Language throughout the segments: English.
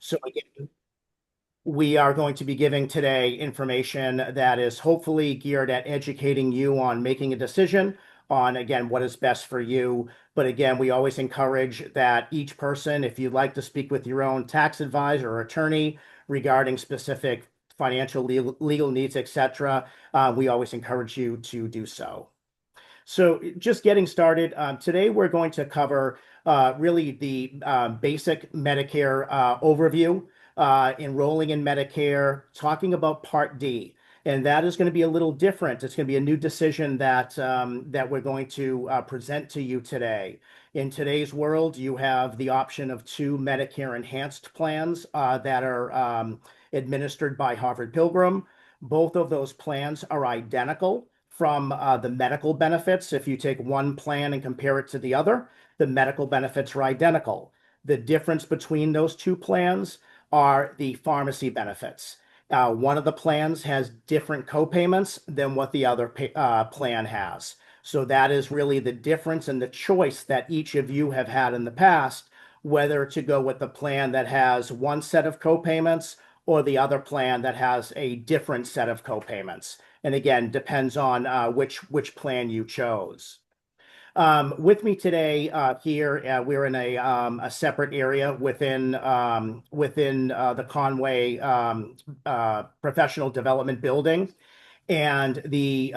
So again, we are going to be giving today information that is hopefully geared at educating you on making a decision on, again, what is best for you. But again, we always encourage that each person, if you'd like to speak with your own tax advisor or attorney regarding specific financial legal needs, etc., we always encourage you to do so. So just getting started, today we're going to cover really the basic Medicare overview, enrolling in Medicare, talking about Part D. And that is going to be a little different. It's going to be a new decision that we're going to present to you today. In today's world, you have the option of two Medicare enhanced plans that are administered by Harvard Pilgrim. Both of those plans are identical from the medical benefits. If you take one plan and compare it to the other, the medical benefits are identical. The difference between those two plans are the pharmacy benefits. One of the plans has different copayments than what the other plan has. So that is really the difference in the choice that each of you have had in the past, whether to go with the plan that has one set of copayments or the other plan that has a different set of copayments. And again, depends on which plan you chose. With me today here, we're in a separate area within the Conway Professional Development Building. And the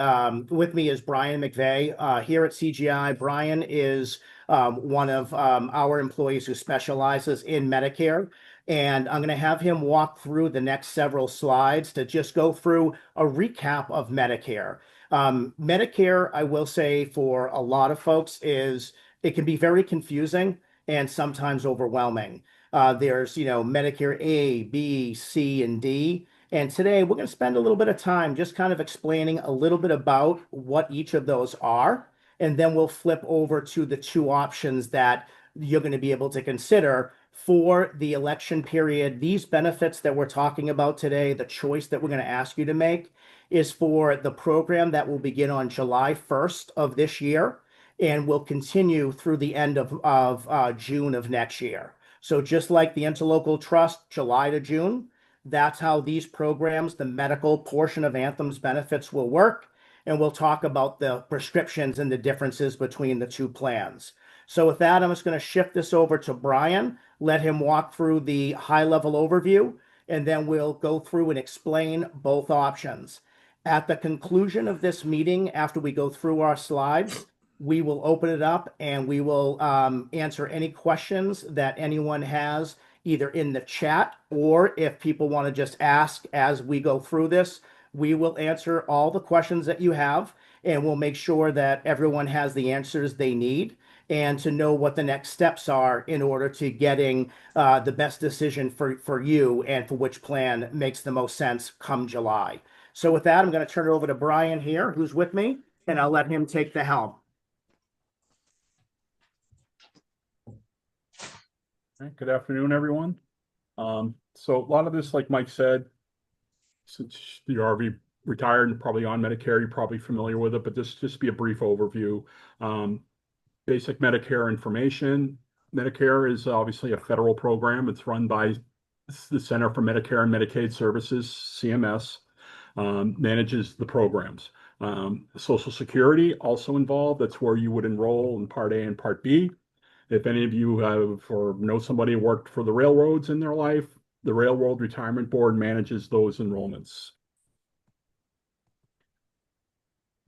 with me is Brian McVeigh here at CGI. Brian is one of our employees who specializes in Medicare. And I'm going to have him walk through the next several slides to just go through a recap of Medicare. Medicare, I will say for a lot of folks, it can be very confusing and sometimes overwhelming. There's, Medicare A, B, C, and D. And today we're going to spend a little bit of time just kind of explaining a little bit about what each of those are. And then we'll flip over to the two options that you're going to be able to consider for the election period. These benefits that we're talking about today, the choice that we're going to ask you to make is for the program that will begin on July 1st of this year and will continue through the end of June of next year. So just like the Interlocal Trust, July to June, that's how these programs, the medical portion of Anthem's benefits will work. And we'll talk about the prescriptions and the differences between the two plans. So with that, I'm just going to shift this over to Brian, let him walk through the high-level overview, and then we'll go through and explain both options. At the conclusion of this meeting, after we go through our slides, we will open it up and we will answer any questions that anyone has, either in the chat or if people want to just ask as we go through this. We will answer all the questions that you have, and we'll make sure that everyone has the answers they need and to know what the next steps are in order to getting the best decision for you and for which plan makes the most sense come July. So with that, I'm going to turn it over to Brian here, who's with me, and I'll let him take the helm. Good afternoon, everyone. So a lot of this, like Mike said, since you're already retired and probably on Medicare, you're probably familiar with it, but this just be a brief overview. Basic Medicare information. Medicare is obviously a federal program. It's run by the Center for Medicare and Medicaid Services, CMS, manages the programs. Social Security also involved. That's where you would enroll in Part A and Part B. If any of you have or know somebody who worked for the railroads in their life, the Railroad Retirement Board manages those enrollments.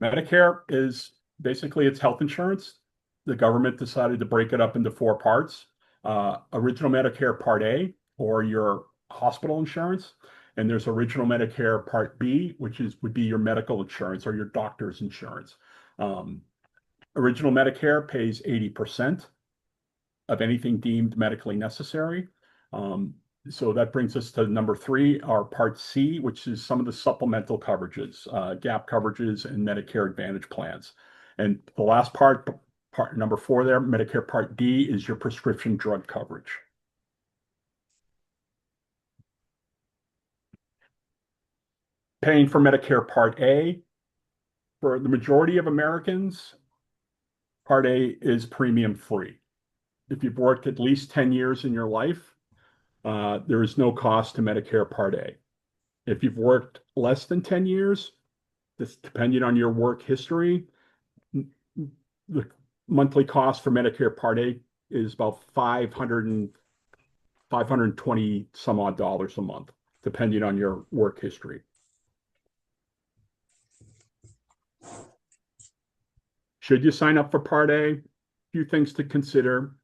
Medicare is basically it's health insurance. The government decided to break it up into four parts. Original Medicare Part A, or your hospital insurance. And there's Original Medicare Part B, which would be your medical insurance or your doctor's insurance. Original Medicare pays 80% of anything deemed medically necessary. So that brings us to number 3, our Part C, which is some of the supplemental coverages, gap coverages and Medicare Advantage plans. And the last part number 4 there, Medicare Part D, is your prescription drug coverage. Paying for Medicare Part A, for the majority of Americans, Part A is premium free. If you've worked at least 10 years in your life, There is no cost to Medicare Part A. If you've worked less than 10 years, this depending on your work history, the monthly cost for Medicare Part A is about 520 some odd dollars a month, depending on your work history. Should you sign up for Part A? A few things to consider.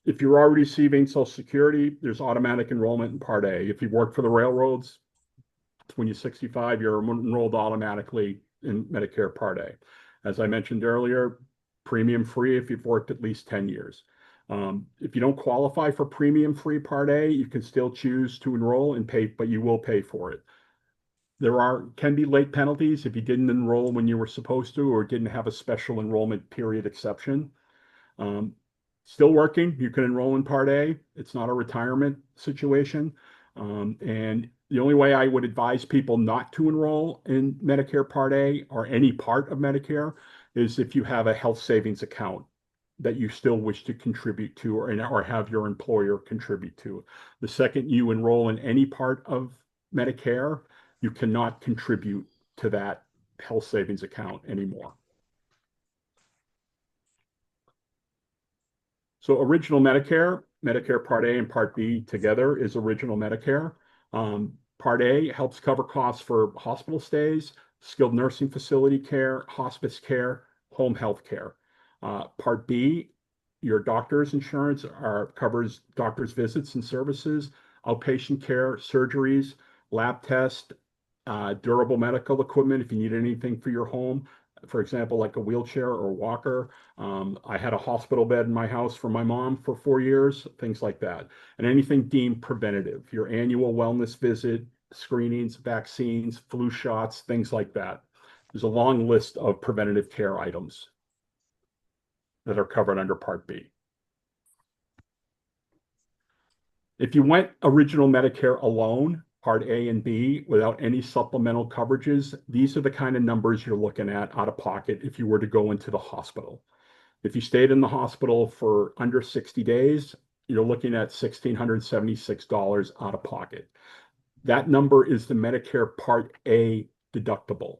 If you're already receiving Social Security, there's automatic enrollment in Part A. If you work for the railroads, when you're 65, you're enrolled automatically in Medicare Part A. As I mentioned earlier, premium free if you've worked at least 10 years. If you don't qualify for premium free Part A, you can still choose to enroll and pay, but you will pay for it. There can be late penalties if you didn't enroll when you were supposed to or didn't have a special enrollment period exception. Still working, you can enroll in Part A. It's not a retirement situation. And the only way I would advise people not to enroll in Medicare Part A or any part of Medicare is if you have a health savings account that you still wish to contribute to or have your employer contribute to. The second you enroll in any part of Medicare, you cannot contribute to that health savings account anymore. So original Medicare, Medicare Part A and Part B together is original Medicare. Part A helps cover costs for hospital stays, skilled nursing facility care, hospice care, home health care. Part B, your doctor's insurance covers doctor's visits and services, outpatient care, surgeries, lab tests, durable medical equipment if you need anything for your home, for example, like a wheelchair or walker. I had a hospital bed in my house for my mom for 4 years, things like that. And anything deemed preventative, your annual wellness visit, screenings, vaccines, flu shots, things like that. There's a long list of preventative care items that are covered under Part B. If you went original Medicare alone, Part A and B, without any supplemental coverages, these are the kind of numbers you're looking at out of pocket if you were to go into the hospital. If you stayed in the hospital for under 60 days, you're looking at $1,676 out of pocket. That number is the Medicare Part A deductible,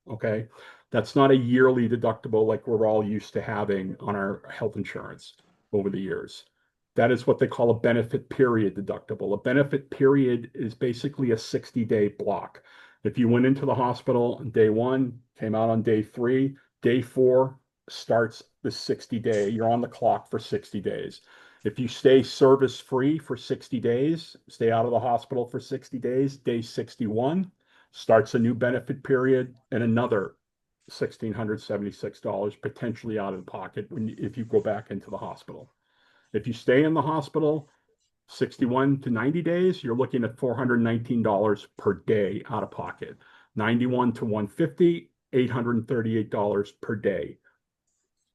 okay? That's not a yearly deductible like we're all used to having on our health insurance over the years. That is what they call a benefit period deductible. A benefit period is basically a 60-day block. If you went into the hospital on day 1, came out on day 3, day 4 starts the 60-day. You're on the clock for 60 days. If you stay service-free for 60 days, stay out of the hospital for 60 days, day 61 starts a new benefit period and another $1,676 potentially out of pocket if you go back into the hospital. If you stay in the hospital 61 to 90 days, you're looking at $419 per day out of pocket. 91 to 150, $838 per day.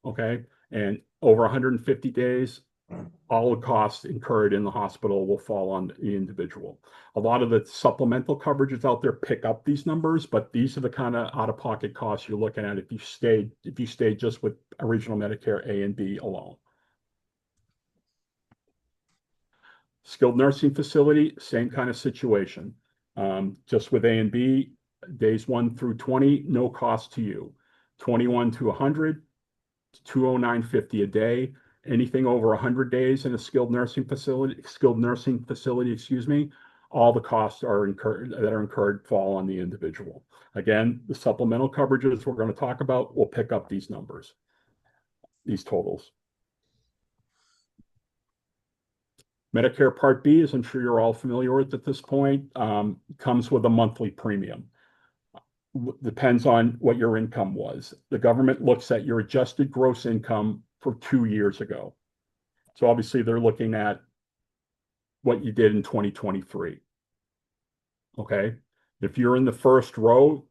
Okay. And over 150 days, all the costs incurred in the hospital will fall on the individual. A lot of the supplemental coverages out there pick up these numbers, but these are the kind of out-of-pocket costs you're looking at if you stayed just with original Medicare A and B alone. Skilled nursing facility, same kind of situation. Just with A and B, days 1 through 20, no cost to you. 21 to 100, $209.50 a day. Anything over 100 days in a skilled nursing facility, excuse me, all the costs are incurred fall on the individual. Again, the supplemental coverages we're going to talk about will pick up these numbers, these totals. Medicare Part B, as I'm sure you're all familiar with at this point, comes with a monthly premium. Depends on what your income was. The government looks at your adjusted gross income for 2 years ago. So obviously they're looking at what you did in 2023. Okay. If you're in the first row,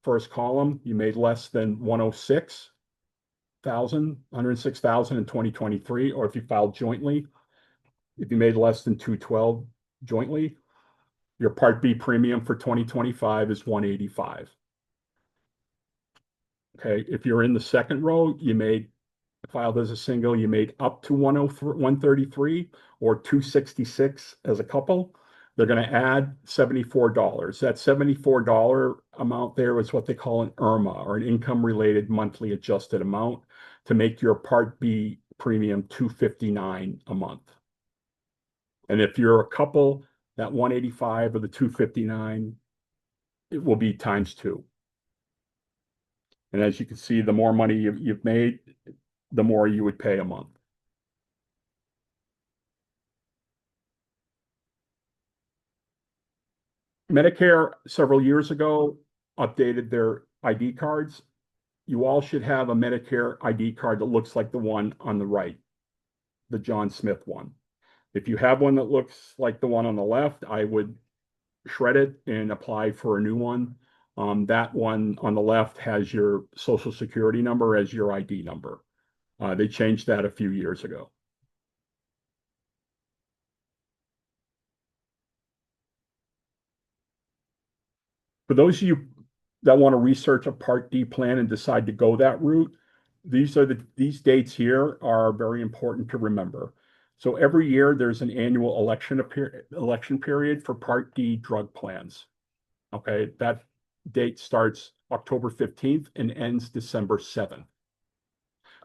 first column, you made less than 106,000 in 2023, or if you filed jointly, if you made less than 212 jointly, your Part B premium for 2025 is 185. Okay, if you're in the second row, you made filed as a single, you made up to 103, 133 or 266 as a couple, they're going to add $74. That $74 amount there is what they call an IRMA, or an income related monthly adjusted amount, to make your Part B premium 259 a month. And if you're a couple, that 185 or the 259, it will be times two. And as you can see, the more money you've made, the more you would pay a month. Medicare several years ago updated their ID cards. You all should have a Medicare ID card that looks like the one on the right, the John Smith one. If you have one that looks like the one on the left, I would shred it and apply for a new one. That one on the left has your Social Security number as your ID number. They changed that a few years ago. For those of you that want to research a Part D plan and decide to go that route, these dates here are very important to remember. So every year there's an annual election period for Part D drug plans. Okay, that date starts October 15th and ends December 7th.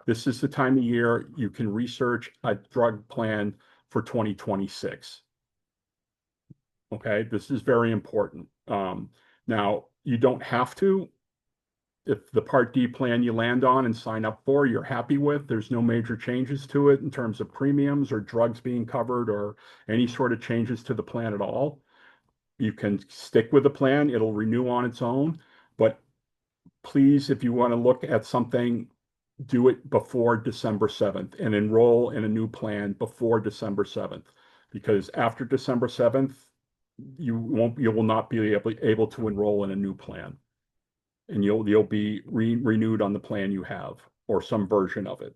This is the time of year you can research a drug plan for 2026. Okay, this is very important. Now, you don't have to. If the Part D plan you land on and sign up for, you're happy with, there's no major changes to it in terms of premiums or drugs being covered or any sort of changes to the plan at all. You can stick with the plan. It'll renew on its own. But please, if you want to look at something, do it before December 7th and enroll in a new plan before December 7th. Because after December 7th, you will not be able to enroll in a new plan. And you'll be renewed on the plan you have or some version of it.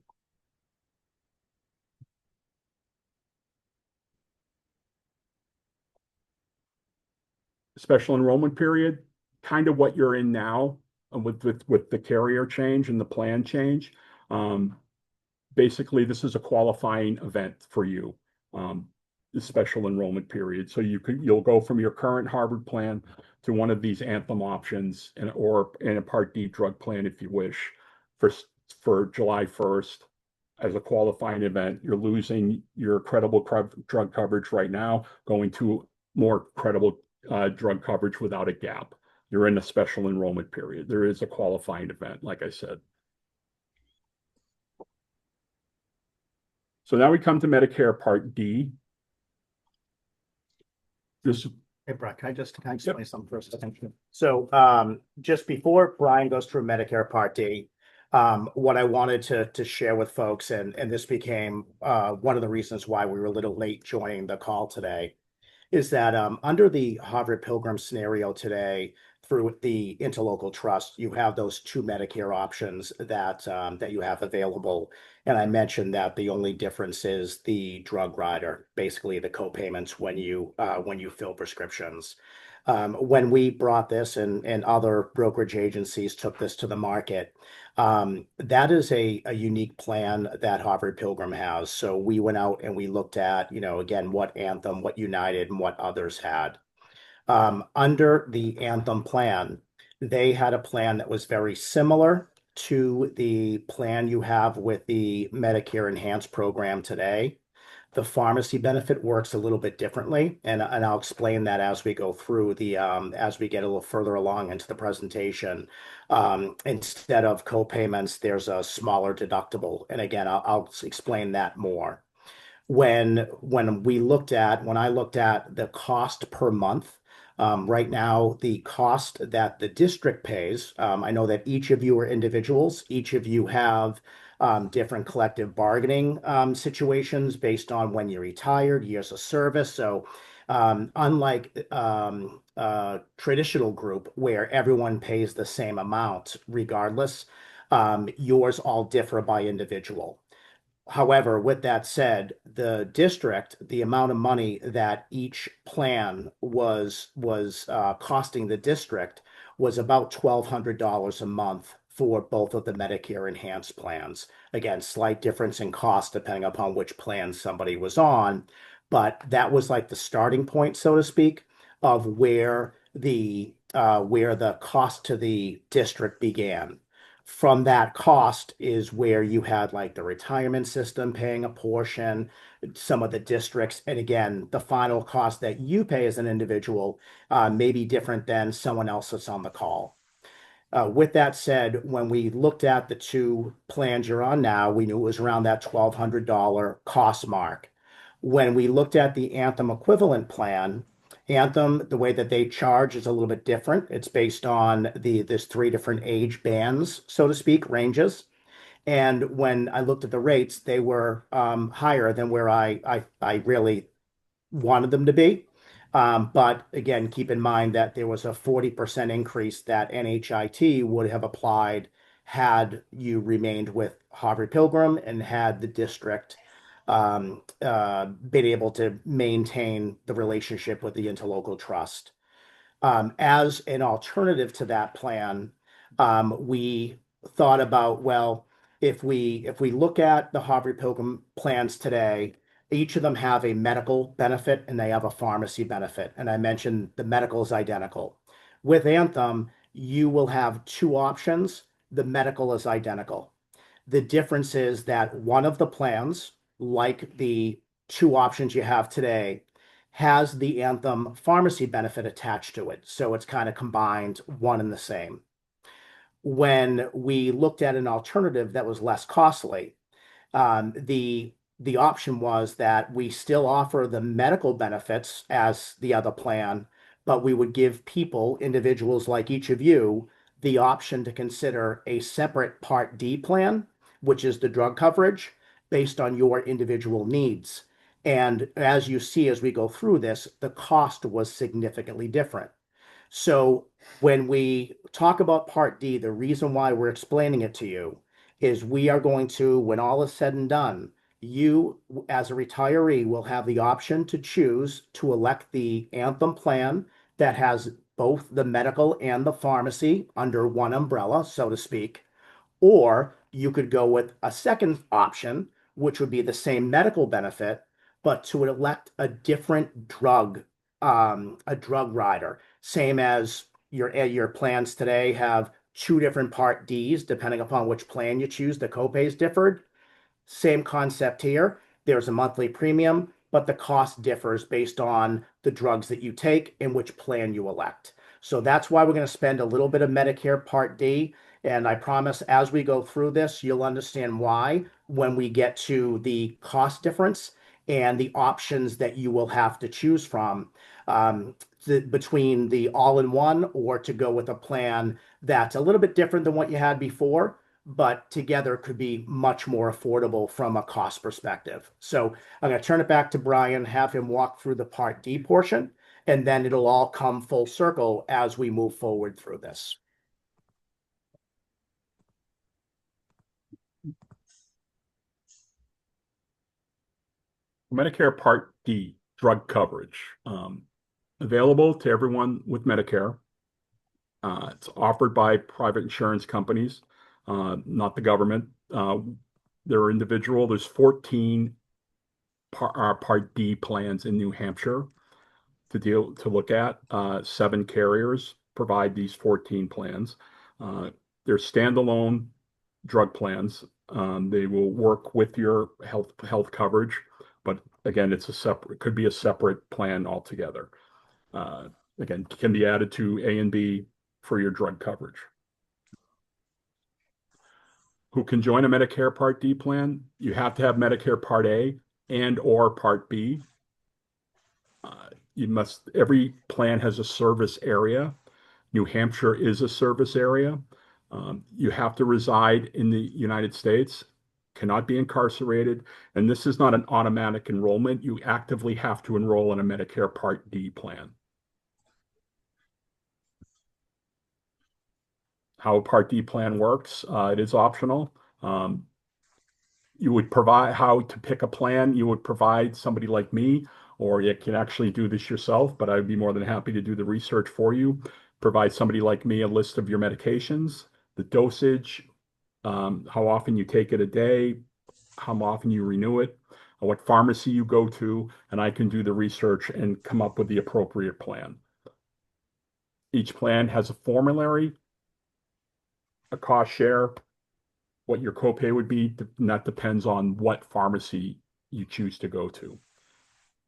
Special enrollment period, kind of what you're in now with the carrier change and the plan change. Basically, this is a qualifying event for you, the special enrollment period. So you'll go from your current Harvard plan to one of these Anthem options or in a Part D drug plan if you wish for July 1st as a qualifying event. You're losing your credible drug coverage right now, going to more credible drug coverage without a gap. You're in a special enrollment period. There is a qualifying event, like I said. So now we come to Medicare Part D. Hey, Brian, can I explain something first? So just before Brian goes through Medicare Part D, what I wanted to share with folks, and this became one of the reasons why we were a little late joining the call today, is that under the Harvard Pilgrim scenario today, through the interlocal trust, you have those two Medicare options that you have available. And I mentioned that the only difference is the drug rider, basically the co-payments when you fill prescriptions. When we brought this and other brokerage agencies took this to the market, that is a unique plan that Harvard Pilgrim has. So we went out and we looked at, again, what Anthem, what United, and what others had. Under the Anthem plan, they had a plan that was very similar to the plan you have with the Medicare Enhanced program today. The pharmacy benefit works a little bit differently, and I'll explain that as we go through as we get a little further along into the presentation. Instead of co-payments, there's a smaller deductible, and again, I'll explain that more. When I looked at the cost per month, right now, the cost that the district pays, I know that each of you are individuals. Each of you have different collective bargaining situations based on when you're retired, years of service. So unlike traditional group where everyone pays the same amount regardless, yours all differ by individual. However, with that said, the district, the amount of money that each plan was costing the district was about $1,200 a month for both of the Medicare enhanced plans. Again, slight difference in cost depending upon which plan somebody was on, but that was like the starting point, so to speak, of where the cost to the district began. From that cost is where you had like the retirement system paying a portion, some of the districts, and again, the final cost that you pay as an individual may be different than someone else that's on the call. With that said, when we looked at the two plans you're on now, we knew it was around that $1,200 cost mark. When we looked at the Anthem equivalent plan, Anthem, the way that they charge is a little bit different. It's based on there's three different age bands, so to speak, ranges. And when I looked at the rates, they were higher than where I really wanted them to be. But again, keep in mind that there was a 40% increase that NHIT would have applied had you remained with Harvey Pilgrim and had the district been able to maintain the relationship with the interlocal trust. As an alternative to that plan, we thought about, well, if we look at the Harvard Pilgrim plans today, each of them have a medical benefit and they have a pharmacy benefit. And I mentioned the medical is identical. With Anthem, you will have two options. The medical is identical. The difference is that one of the plans, like the two options you have today, has the Anthem pharmacy benefit attached to it. So it's kind of combined one and the same. When we looked at an alternative that was less costly, the option was that we still offer the medical benefits as the other plan, but we would give people, individuals like each of you, the option to consider a separate Part D plan, which is the drug coverage based on your individual needs. And as you see, as we go through this, the cost was significantly different. So when we talk about Part D, the reason why we're explaining it to you is we are going to, when all is said and done, you as a retiree will have the option to choose to elect the Anthem plan that has both the medical and the pharmacy under one umbrella, so to speak. Or you could go with a second option, which would be the same medical benefit, but to elect a drug rider. Same as your plans today have two different Part Ds, depending upon which plan you choose, the copays differed. Same concept here. There's a monthly premium, but the cost differs based on the drugs that you take and which plan you elect. So that's why we're going to spend a little bit of Medicare Part D. And I promise as we go through this, you'll understand why when we get to the cost difference and the options that you will have to choose from between the all-in-one or to go with a plan that's a little bit different than what you had before, but together could be much more affordable from a cost perspective. So I'm going to turn it back to Brian, have him walk through the Part D portion, and then it'll all come full circle as we move forward through this. Medicare Part D, drug coverage, available to everyone with Medicare. It's offered by private insurance companies, not the government. They're individual. There's 14 Part D plans in New Hampshire to look at. 7 carriers provide these 14 plans. They're standalone drug plans. They will work with your health coverage, but again, it could be a separate plan altogether. Again, can be added to A and B for your drug coverage. Who can join a Medicare Part D plan? You have to have Medicare Part A and or Part B. Every plan has a service area. New Hampshire is a service area. You have to reside in the United States, cannot be incarcerated, and this is not an automatic enrollment. You actively have to enroll in a Medicare Part D plan. How a Part D plan works, it is optional. You would provide how to pick a plan. You would provide somebody like me, or you can actually do this yourself, but I'd be more than happy to do the research for you. Provide somebody like me a list of your medications the dosage, how often you take it a day, how often you renew it, what pharmacy you go to, and I can do the research and come up with the appropriate plan. Each plan has a formulary, a cost share, what your copay would be, and that depends on what pharmacy you choose to go to,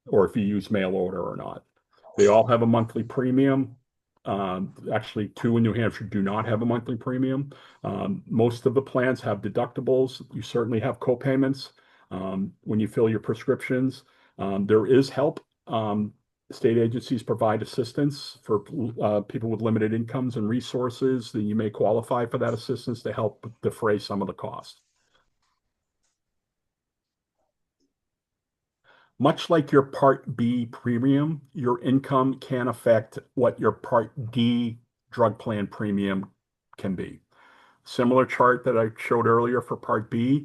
or if you use mail order or not. They all have a monthly premium. Actually, two in New Hampshire do not have a monthly premium. Most of the plans have deductibles. You certainly have copayments when you fill your prescriptions. There is help. State agencies provide assistance for people with limited incomes and resources. Then you may qualify for that assistance to help defray some of the cost. Much like your Part B premium, your income can affect what your Part D drug plan premium can be. Similar chart that I showed earlier for Part B,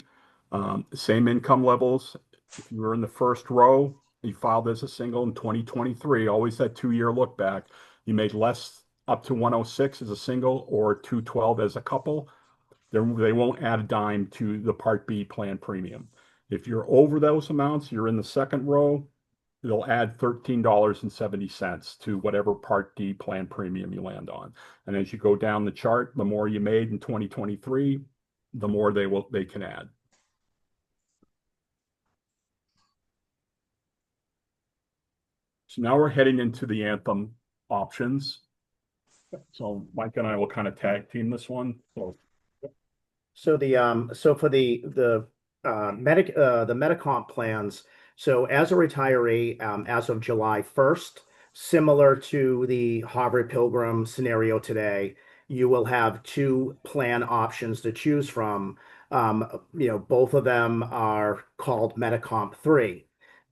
same income levels. If you were in the first row, you filed as a single in 2023, always that 2-year look back. You made less up to 106 as a single or 212 as a couple. They won't add a dime to the Part B plan premium. If you're over those amounts, you're in the second row, they'll add $13.70 to whatever Part D plan premium you land on. And as you go down the chart, the more you made in 2023, the more they can add. So now we're heading into the Anthem options. So Mike and I will kind of tag team this one. So for the Medicomp plans, so as a retiree, as of July 1st, similar to the Harvard Pilgrim scenario today, you will have two plan options to choose from. Both of them are called Medicomp 3.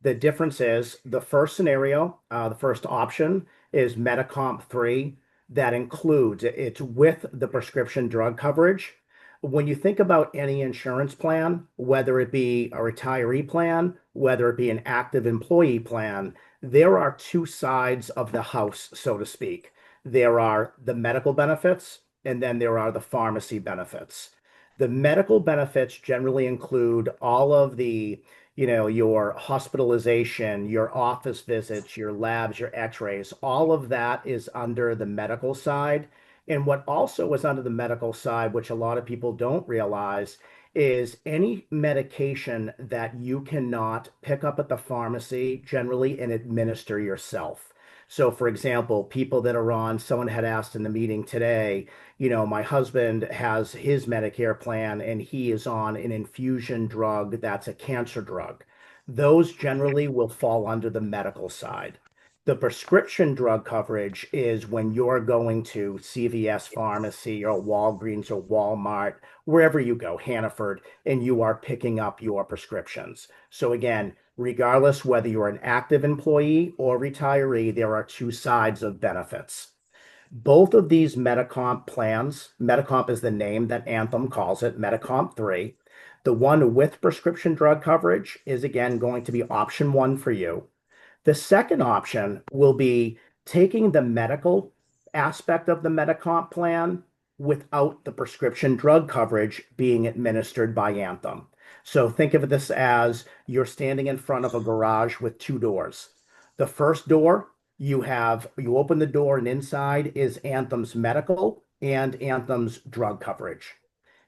The difference is the first scenario, the first option is Medicomp 3 that includes it's with the prescription drug coverage. When you think about any insurance plan, whether it be a retiree plan, whether it be an active employee plan, there are two sides of the house, so to speak. There are the medical benefits, and then there are the pharmacy benefits. The medical benefits generally include all of the, your hospitalization, your office visits, your labs, your x-rays, all of that is under the medical side. And what also is under the medical side, which a lot of people don't realize, is any medication that you cannot pick up at the pharmacy generally and administer yourself. So, for example, people that are on, someone had asked in the meeting today, my husband has his Medicare plan and he is on an infusion drug that's a cancer drug. Those generally will fall under the medical side. The prescription drug coverage is when you're going to CVS pharmacy or Walgreens or Walmart, wherever you go, Hannaford, and you are picking up your prescriptions. So again, regardless whether you're an active employee or retiree, there are two sides of benefits. Both of these Medicomp plans, Medicomp is the name that Anthem calls it, Medicomp 3. The one with prescription drug coverage is again going to be option 1 for you. The second option will be taking the medical aspect of the Medicomp plan without the prescription drug coverage being administered by Anthem. So think of this as you're standing in front of a garage with two doors. The first door, you open the door and inside is Anthem's medical and Anthem's drug coverage.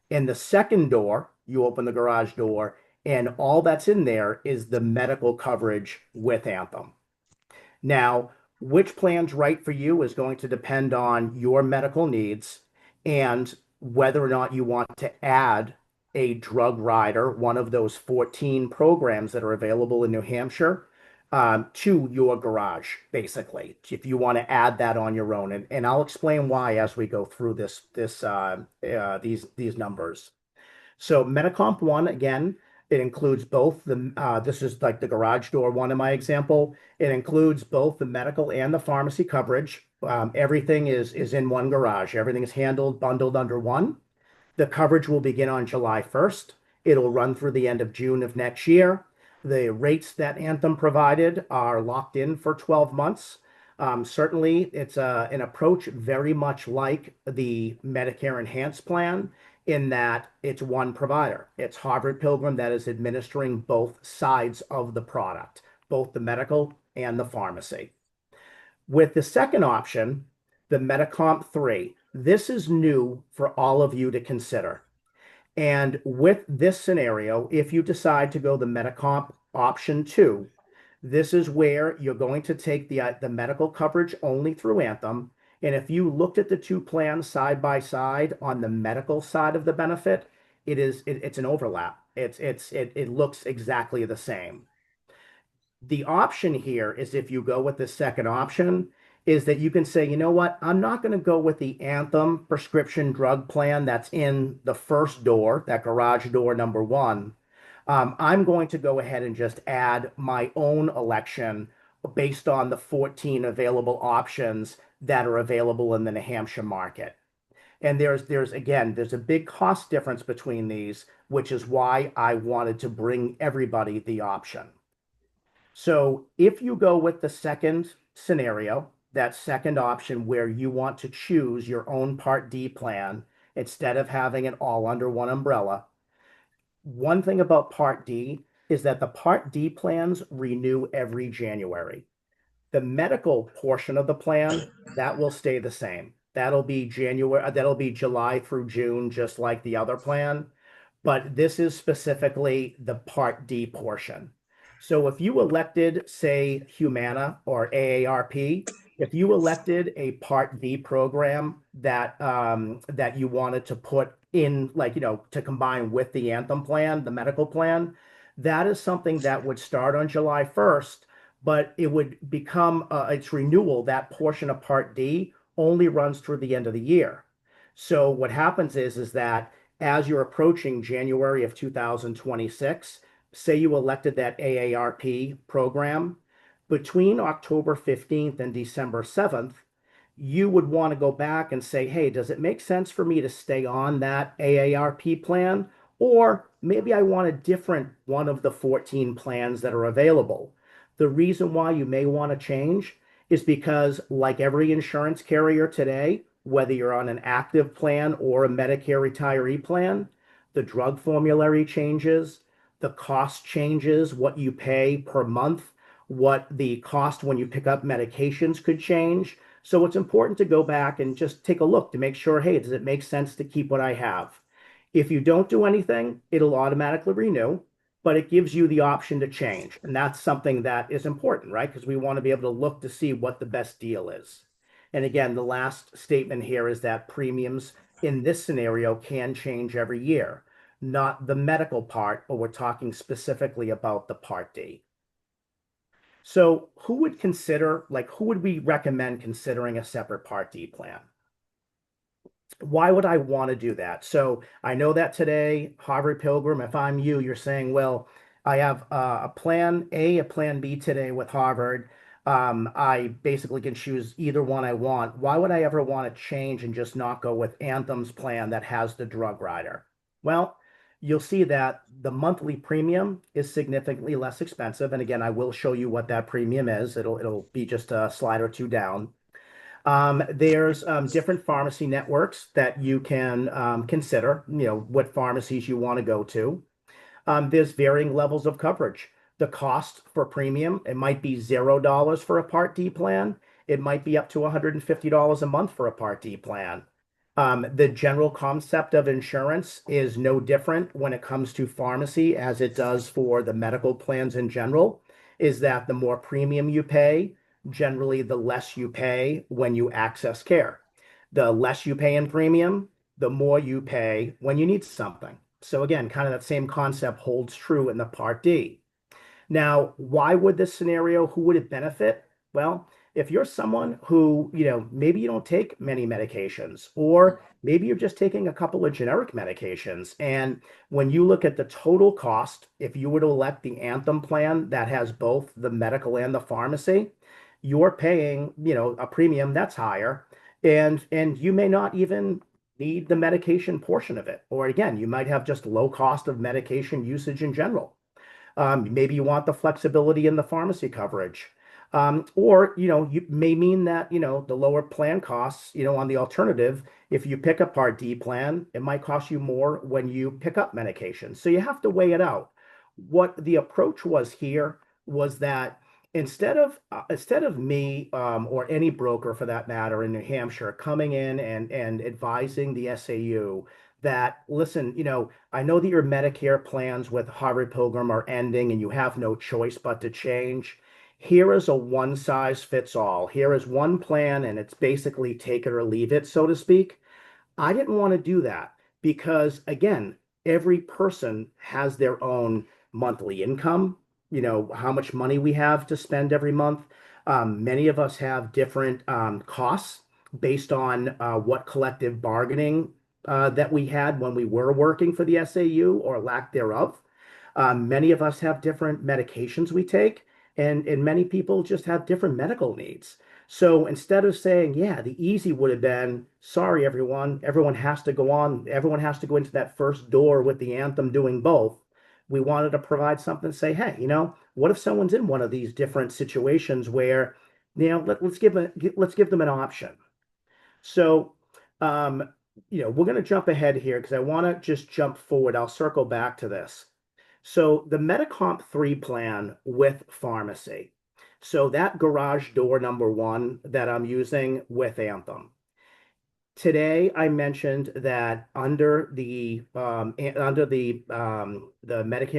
In the second door, you open the garage door and all that's in there is the medical coverage with Anthem. Now, which plan's right for you is going to depend on your medical needs and whether or not you want to add a drug rider, one of those 14 programs that are available in New Hampshire, to your garage, basically, if you want to add that on your own. And I'll explain why as we go through these numbers. So Metacomp 1, again, it includes both this is like the garage door one in my example. It includes both the medical and the pharmacy coverage. Everything is in one garage. Everything is handled, bundled under one. The coverage will begin on July 1st. It'll run through the end of June of next year. The rates that Anthem provided are locked in for 12 months. Certainly, it's an approach very much like the Medicare Enhanced Plan in that it's one provider. It's Harvard Pilgrim that is administering both sides of the product, both the medical and the pharmacy. With the second option, the Metacomp 3, this is new for all of you to consider. And with this scenario, if you decide to go the Metacomp option 2, this is where you're going to take the medical coverage only through Anthem. And if you looked at the two plans side by side on the medical side of the benefit, it's an overlap. It looks exactly the same. The option here is if you go with the second option, is that you can say, you know what, I'm not going to go with the Anthem prescription drug plan that's in the first door, that garage door number one. I'm going to go ahead and just add my own election based on the 14 available options that are available in the New Hampshire market. And there's a big cost difference between these, which is why I wanted to bring everybody the option. So if you go with the second scenario, that second option where you want to choose your own Part D plan instead of having it all under one umbrella, one thing about Part D is that the Part D plans renew every January. The medical portion of the plan, that will stay the same. That'll be July through June, just like the other plan. But this is specifically the Part D portion. So if you elected, say, Humana or AARP, if you elected a Part D program that you wanted to put in, like, to combine with the Anthem plan, the medical plan, that is something that would start on July 1st, but it would become its renewal. That portion of Part D only runs through the end of the year. So what happens is that as you're approaching January of 2026, say you elected that AARP program, between October 15th and December 7th, you would want to go back and say, hey, does it make sense for me to stay on that AARP plan? Or maybe I want a different one of the 14 plans that are available. The reason why you may want to change is because, like every insurance carrier today, whether you're on an active plan or a Medicare retiree plan, the drug formulary changes, the cost changes, what you pay per month, what the cost when you pick up medications could change. So it's important to go back and just take a look to make sure, hey, does it make sense to keep what I have? If you don't do anything, it'll automatically renew, but it gives you the option to change. And that's something that is important, right? Because we want to be able to look to see what the best deal is. And again, the last statement here is that premiums in this scenario can change every year, not the medical part, but we're talking specifically about the Part D. So who would we recommend considering a separate Part D plan? Why would I want to do that? So I know that today, Harvard Pilgrim, if I'm you, you're saying, well, I have a plan A, a plan B today with Harvard. I basically can choose either one I want. Why would I ever want to change and just not go with Anthem's plan that has the drug rider? Well, you'll see that the monthly premium is significantly less expensive. And again, I will show you what that premium is. It'll be just a slide or two down. There's different pharmacy networks that you can consider, what pharmacies you want to go to. There's varying levels of coverage. The cost for premium, it might be $0 for a Part D plan. It might be up to $150 a month for a Part D plan. The general concept of insurance is no different when it comes to pharmacy as it does for the medical plans in general, is that the more premium you pay, generally the less you pay when you access care. The less you pay in premium, the more you pay when you need something. So again, kind of that same concept holds true in the Part D. Now, why would this scenario, who would it benefit? Well, if you're someone who, maybe you don't take many medications, or maybe you're just taking a couple of generic medications. And when you look at the total cost, if you were to elect the Anthem plan that has both the medical and the pharmacy, you're paying, a premium that's higher. And you may not even need the medication portion of it. Or again, you might have just low cost of medication usage in general. Maybe you want the flexibility in the pharmacy coverage. Or, you may mean that, the lower plan costs, on the alternative, if you pick a Part D plan, it might cost you more when you pick up medication. So you have to weigh it out. What the approach was here was that instead of me or any broker for that matter in New Hampshire coming in and advising the SAU that, listen, I know that your Medicare plans with Harvard Pilgrim are ending and you have no choice but to change. Here is a one size fits all. Here is one plan, and it's basically take it or leave it, so to speak. I didn't want to do that because, again, every person has their own monthly income, how much money we have to spend every month. Many of us have different costs based on what collective bargaining that we had when we were working for the SAU or lack thereof. Many of us have different medications we take, and many people just have different medical needs. So instead of saying, yeah, the easy would have been, sorry, everyone has to go on, everyone has to go into that first door with the Anthem doing both. We wanted to provide something to say, hey, what if someone's in one of these different situations where, let's give them an option. So, um, we're going to jump ahead here because I want to just jump forward. I'll circle back to this. So the Metacomp 3 plan with pharmacy. So that garage door number one that I'm using with Anthem. Today I mentioned that under the Medicare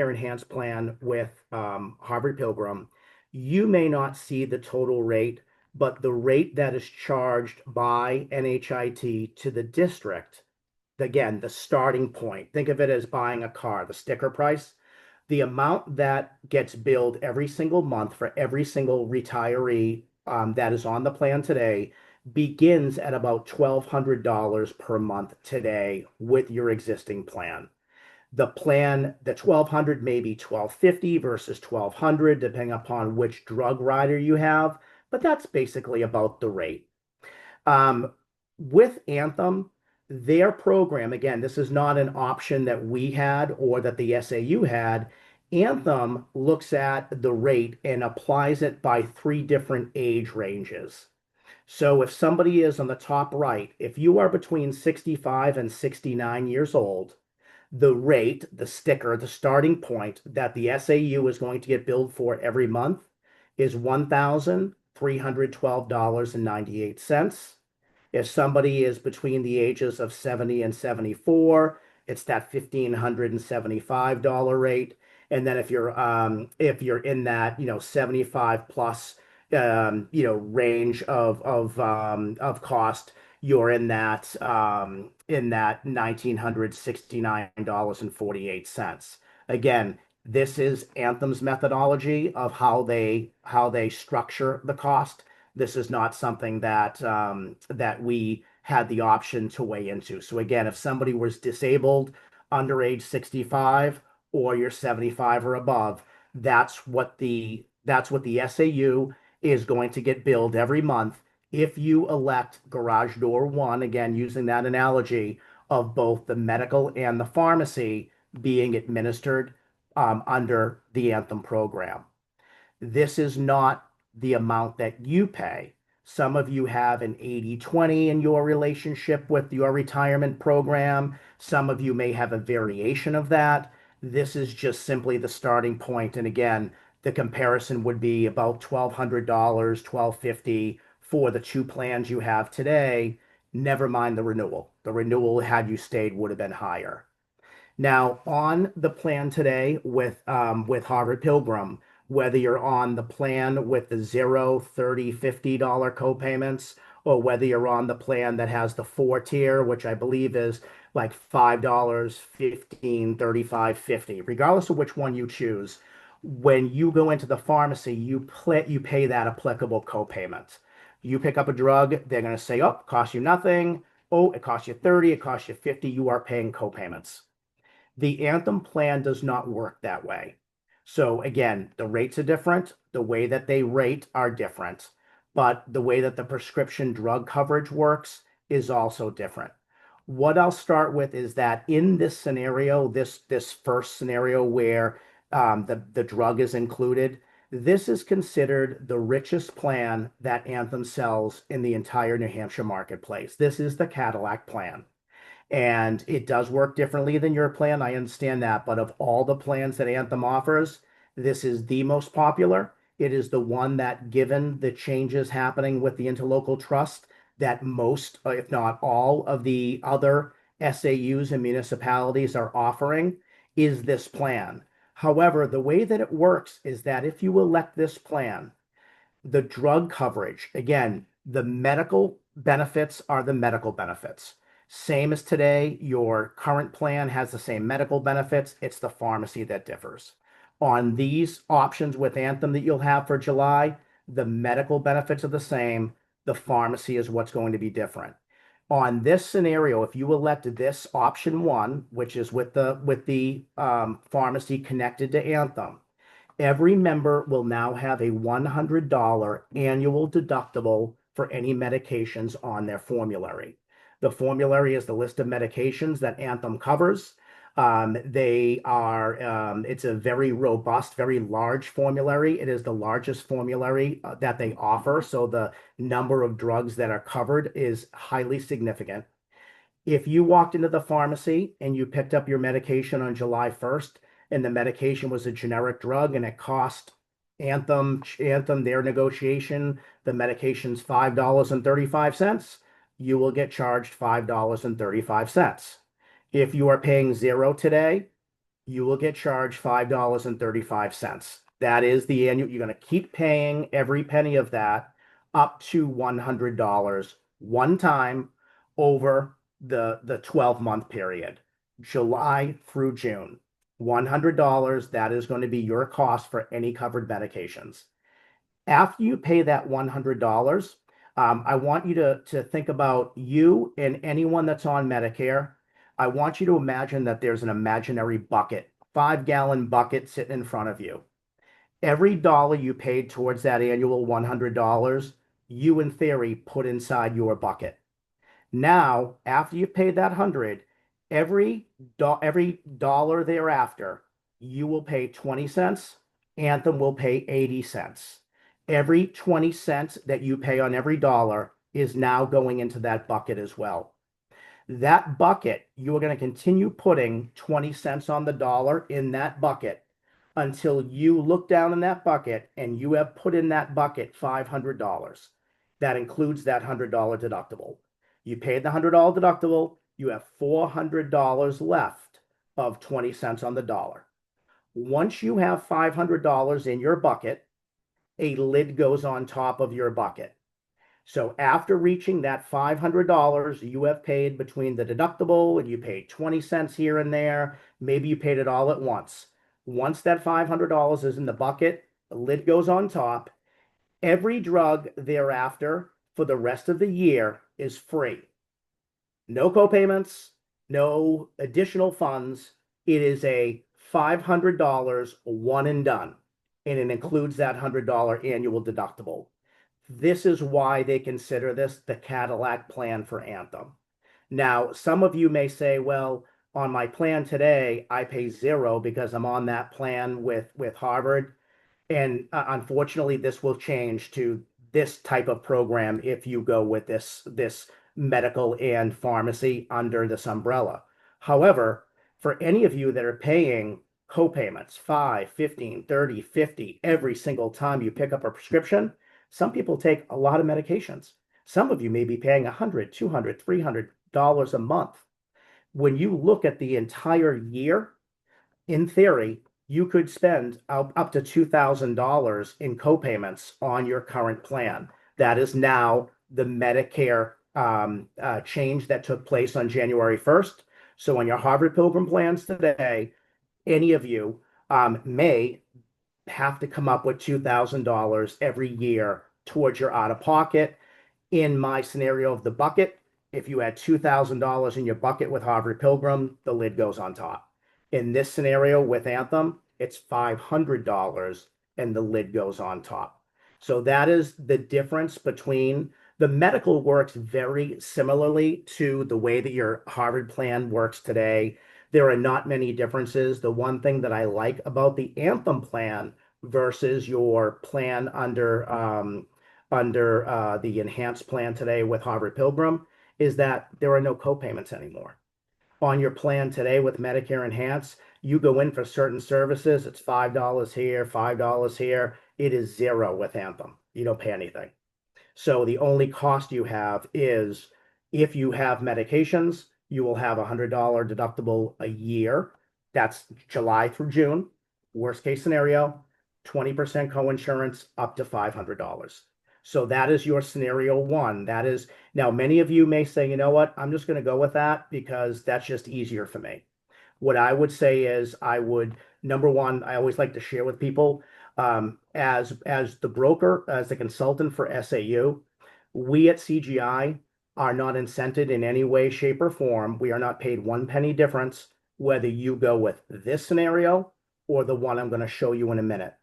Enhanced plan with Harvard Pilgrim, you may not see the total rate, but the rate that is charged by NHIT to the district, again, the starting point. Think of it as buying a car, the sticker price. The amount that gets billed every single month for every single retiree that is on the plan today begins at about $1,200 per month today with your existing plan. The 1,200 may be 1,250 versus 1,200, depending upon which drug rider you have, but that's basically about the rate. Um, with Anthem, their program, again, this is not an option that we had or that the SAU had. Anthem looks at the rate and applies it by three different age ranges. So if somebody is on the top right, if you are between 65 and 69 years old, the rate, the sticker, the starting point that the SAU is going to get billed for every month is $1,312.98. If somebody is between the ages of 70 and 74, it's that $1,575 rate. And then if you're in that 75 plus range of cost, you're in that $1,969.48. Again, this is Anthem's methodology of how they structure the cost. This is not something that we had the option to weigh into. So again, if somebody was disabled under age 65 or you're 75 or above, that's what the SAU is going to get billed every month if you elect garage door one, again, using that analogy of both the medical and the pharmacy being administered under the Anthem program. This is not the amount that you pay. Some of you have an 80/20 in your relationship with your retirement program. Some of you may have a variation of that. This is just simply the starting point. And again, the comparison would be about $1,200, $1,250 for the two plans you have today. Never mind the renewal. The renewal, had you stayed, would have been higher. Now, on the plan today with Harvard Pilgrim, whether you're on the plan with the 0, 30, $50 copayments, or whether you're on the plan that has the four tier, which I believe is like $5, 15, 35, 50, regardless of which one you choose, when you go into the pharmacy, you pay that applicable copayment. You pick up a drug, they're going to say, oh, it costs you nothing. Oh, it costs you 30, it costs you 50, you are paying copayments. The Anthem plan does not work that way. So again, the rates are different. The way that they rate are different, but the way that the prescription drug coverage works is also different. What I'll start with is that in this scenario, this first scenario where the drug is included, This is considered the richest plan that Anthem sells in the entire New Hampshire marketplace. This is the Cadillac plan. And it does work differently than your plan. I understand that. But of all the plans that Anthem offers, this is the most popular. It is the one that, given the changes happening with the interlocal trust, that most, if not all, of the other SAUs and municipalities are offering, is this plan. However, the way that it works is that if you elect this plan, the drug coverage, again, the medical benefits are the medical benefits. Same as today, your current plan has the same medical benefits. It's the pharmacy that differs. On these options with Anthem that you'll have for July, the medical benefits are the same. The pharmacy is what's going to be different. On this scenario, if you elect this option one, which is with the pharmacy connected to Anthem, every member will now have a $100 annual deductible for any medications on their formulary. The formulary is the list of medications that Anthem covers. It's a very robust, very large formulary. It is the largest formulary that they offer. So the number of drugs that are covered is highly significant. If you walked into the pharmacy and you picked up your medication on July 1st, and the medication was a generic drug and it cost Anthem, their negotiation, the medication's $5.35, you will get charged $5.35. If you are paying zero today, you will get charged $5.35. That is the annual. You're going to keep paying every penny of that up to $100 one time over the 12-month period, July through June. $100, that is going to be your cost for any covered medications. After you pay that $100, I want you to think about you and anyone that's on Medicare. I want you to imagine that there's an imaginary bucket, 5-gallon bucket sitting in front of you. Every dollar you paid towards that annual $100, you in theory put inside your bucket. Now, after you've paid that 100, every dollar thereafter, you will pay 20 cents. Anthem will pay 80 cents. Every 20 cents that you pay on every dollar is now going into that bucket as well. That bucket, you are going to continue putting 20 cents on the dollar in that bucket until you look down in that bucket and you have put in that bucket $500. That includes that $100 deductible. You paid the $100 deductible, you have $400 left of 20 cents on the dollar. Once you have $500 in your bucket, a lid goes on top of your bucket. So after reaching that $500 you have paid between the deductible and you paid 20 cents here and there, maybe you paid it all at once. Once that $500 is in the bucket, the lid goes on top. Every drug thereafter for the rest of the year is free. No co-payments, no additional funds. It is a $500 one and done, and it includes that $100 annual deductible. This is why they consider this the Cadillac plan for Anthem. Now, some of you may say, well, on my plan today, I pay zero because I'm on that plan with Harvard. And unfortunately, this will change to this type of program if you go with this medical and pharmacy under this umbrella. However, for any of you that are paying co-payments, 5, 15, 30, 50 every single time you pick up a prescription, some people take a lot of medications. Some of you may be paying $100, $200, $300 a month. When you look at the entire year, in theory, you could spend up to $2,000 in co-payments on your current plan. That is now the Medicare change that took place on January 1st. So on your Harvard Pilgrim plans today, any of you may have to come up with $2,000 every year towards your out-of-pocket. In my scenario of the bucket, if you had $2,000 in your bucket with Harvard Pilgrim, the lid goes on top. In this scenario with Anthem, it's $500 and the lid goes on top. So that is the difference between the medical works very similarly to the way that your Harvard plan works today. There are not many differences. The one thing that I like about the Anthem plan versus your plan under the enhanced plan today with Harvard Pilgrim is that there are no co-payments anymore. On your plan today with Medicare Enhanced, you go in for certain services, it's $5 here, $5 here. It is zero with Anthem. You don't pay anything. So the only cost you have is if you have medications, you will have a $100 deductible a year. That's July through June. Worst case scenario, 20% coinsurance up to $500. So that is your scenario one. That is now many of you may say, you know what, I'm just going to go with that because that's just easier for me. What I would say is I would, number one, I always like to share with people as the broker, as the consultant for SAU, we at CGI are not incented in any way, shape, or form. We are not paid one penny difference whether you go with this scenario or the one I'm going to show you in a minute.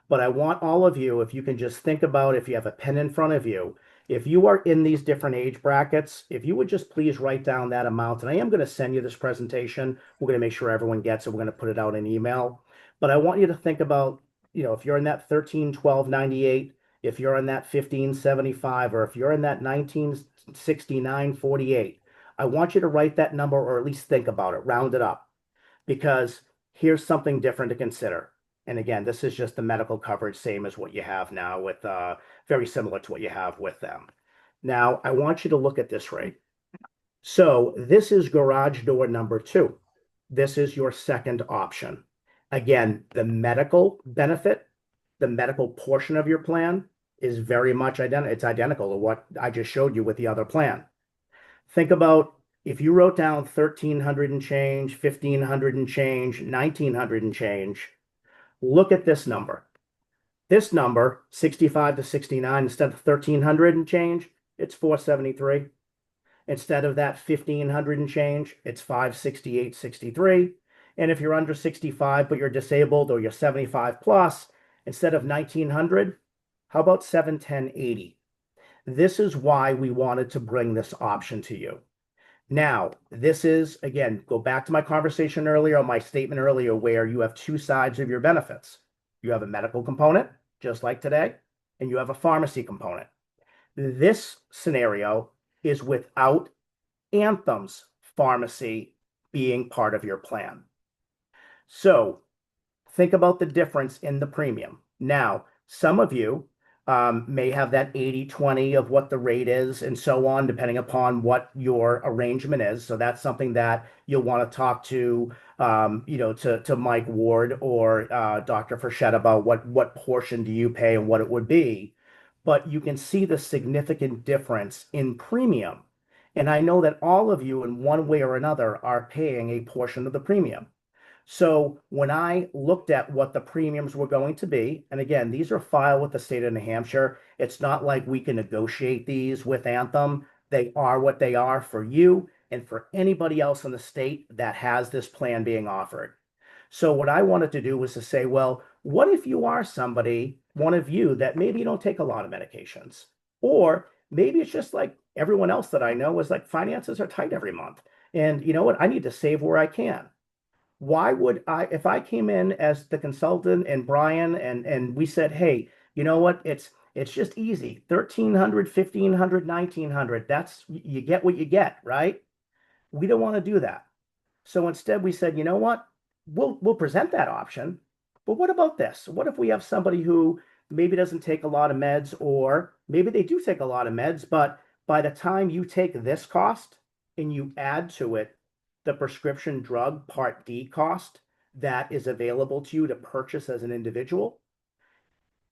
But I want all of you, if you can just think about if you have a pen in front of you, if you are in these different age brackets, if you would just please write down that amount. And I am going to send you this presentation. We're going to make sure everyone gets it. We're going to put it out in email. But I want you to think about, if you're in that 131298, if you're in that 1575, or if you're in that 196948, I want you to write that number or at least think about it, round it up, because here's something different to consider. And again, this is just the medical coverage, same as what you have now with, very similar to what you have with them. Now, I want you to look at this rate. So this is garage door number 2. This is your second option. Again, the medical benefit, the medical portion of your plan is very much identical. It's identical to what I just showed you with the other plan. Think about if you wrote down 1,300 and change, 1,500 and change, 1,900 and change, look at this number. This number, 65 to 69, instead of 1,300 and change, it's 473. Instead of that 1,500 and change, it's 568.63. And if you're under 65 but you're disabled or you're 75 plus, instead of 1,900, how about 710.80? This is why we wanted to bring this option to you. Now, this is, again, go back to my conversation earlier, my statement earlier, where you have two sides of your benefits. You have a medical component, just like today, and you have a pharmacy component. This scenario is without Anthem's pharmacy being part of your plan. So think about the difference in the premium. Now, some of you may have that 80-20 of what the rate is and so on, depending upon what your arrangement is. So that's something that you'll want to talk to, to Mike Ward or Dr. Frechette about what portion do you pay and what it would be. But you can see the significant difference in premium. And I know that all of you in one way or another are paying a portion of the premium. So when I looked at what the premiums were going to be, and again, these are filed with the state of New Hampshire. It's not like we can negotiate these with Anthem. They are what they are for you and for anybody else in the state that has this plan being offered. So what I wanted to do was to say, well, what if you are somebody, one of you, that maybe you don't take a lot of medications? Or maybe it's just like everyone else that I know is like finances are tight every month. And you know what? I need to save where I can. Why would I, if I came in as the consultant and Brian and we said, hey, you know what, it's just easy, 1,300, 1,500, 1,900, that's, you get what you get, right? We don't want to do that. So instead we said, you know what, we'll present that option, but what about this? What if we have somebody who maybe doesn't take a lot of meds, or maybe they do take a lot of meds, but by the time you take this cost and you add to it the prescription drug Part D cost that is available to you to purchase as an individual,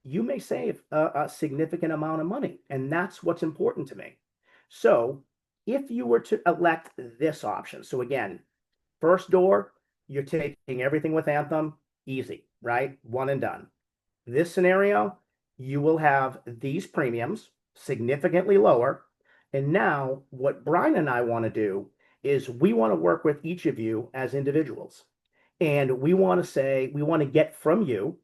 you may save a significant amount of money. And that's what's important to me. So if you were to elect this option, so again, first door, you're taking everything with Anthem, easy, right? One and done. This scenario, you will have these premiums significantly lower. And now what Brian and I want to do is we want to work with each of you as individuals. And we want to say, we want to get from you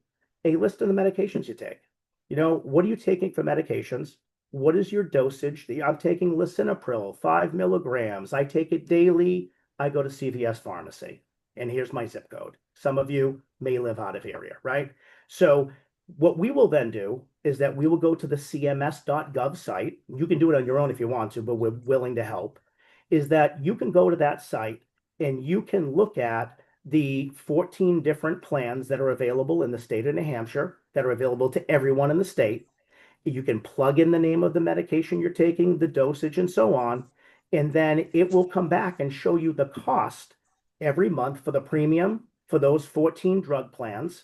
a list of the medications you take. What are you taking for medications? What is your dosage? I'm taking lisinopril, 5 milligrams. I take it daily. I go to CVS Pharmacy. And here's my zip code. Some of you may live out of area, right? So What we will then do is that we will go to the cms.gov site. You can do it on your own if you want to, but we're willing to help. Is that you can go to that site and you can look at the 14 different plans that are available in the state of New Hampshire that are available to everyone in the state. You can plug in the name of the medication you're taking, the dosage, and so on. And then it will come back and show you the cost every month for the premium for those 14 drug plans.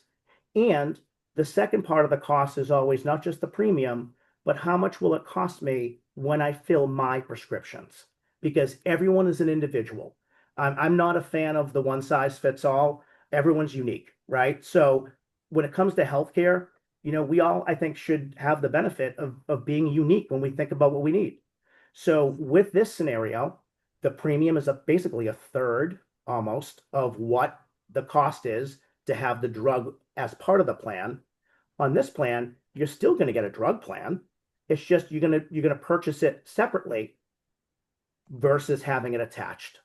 And the second part of the cost is always not just the premium, but how much will it cost me when I fill my prescriptions? Because everyone is an individual. I'm not a fan of the one size fits all. Everyone's unique, right? So when it comes to healthcare, we all, I think, should have the benefit of being unique when we think about what we need. So with this scenario, the premium is basically a third almost of what the cost is to have the drug as part of the plan. On this plan, you're still going to get a drug plan. It's just you're gonna purchase it separately versus having it attached.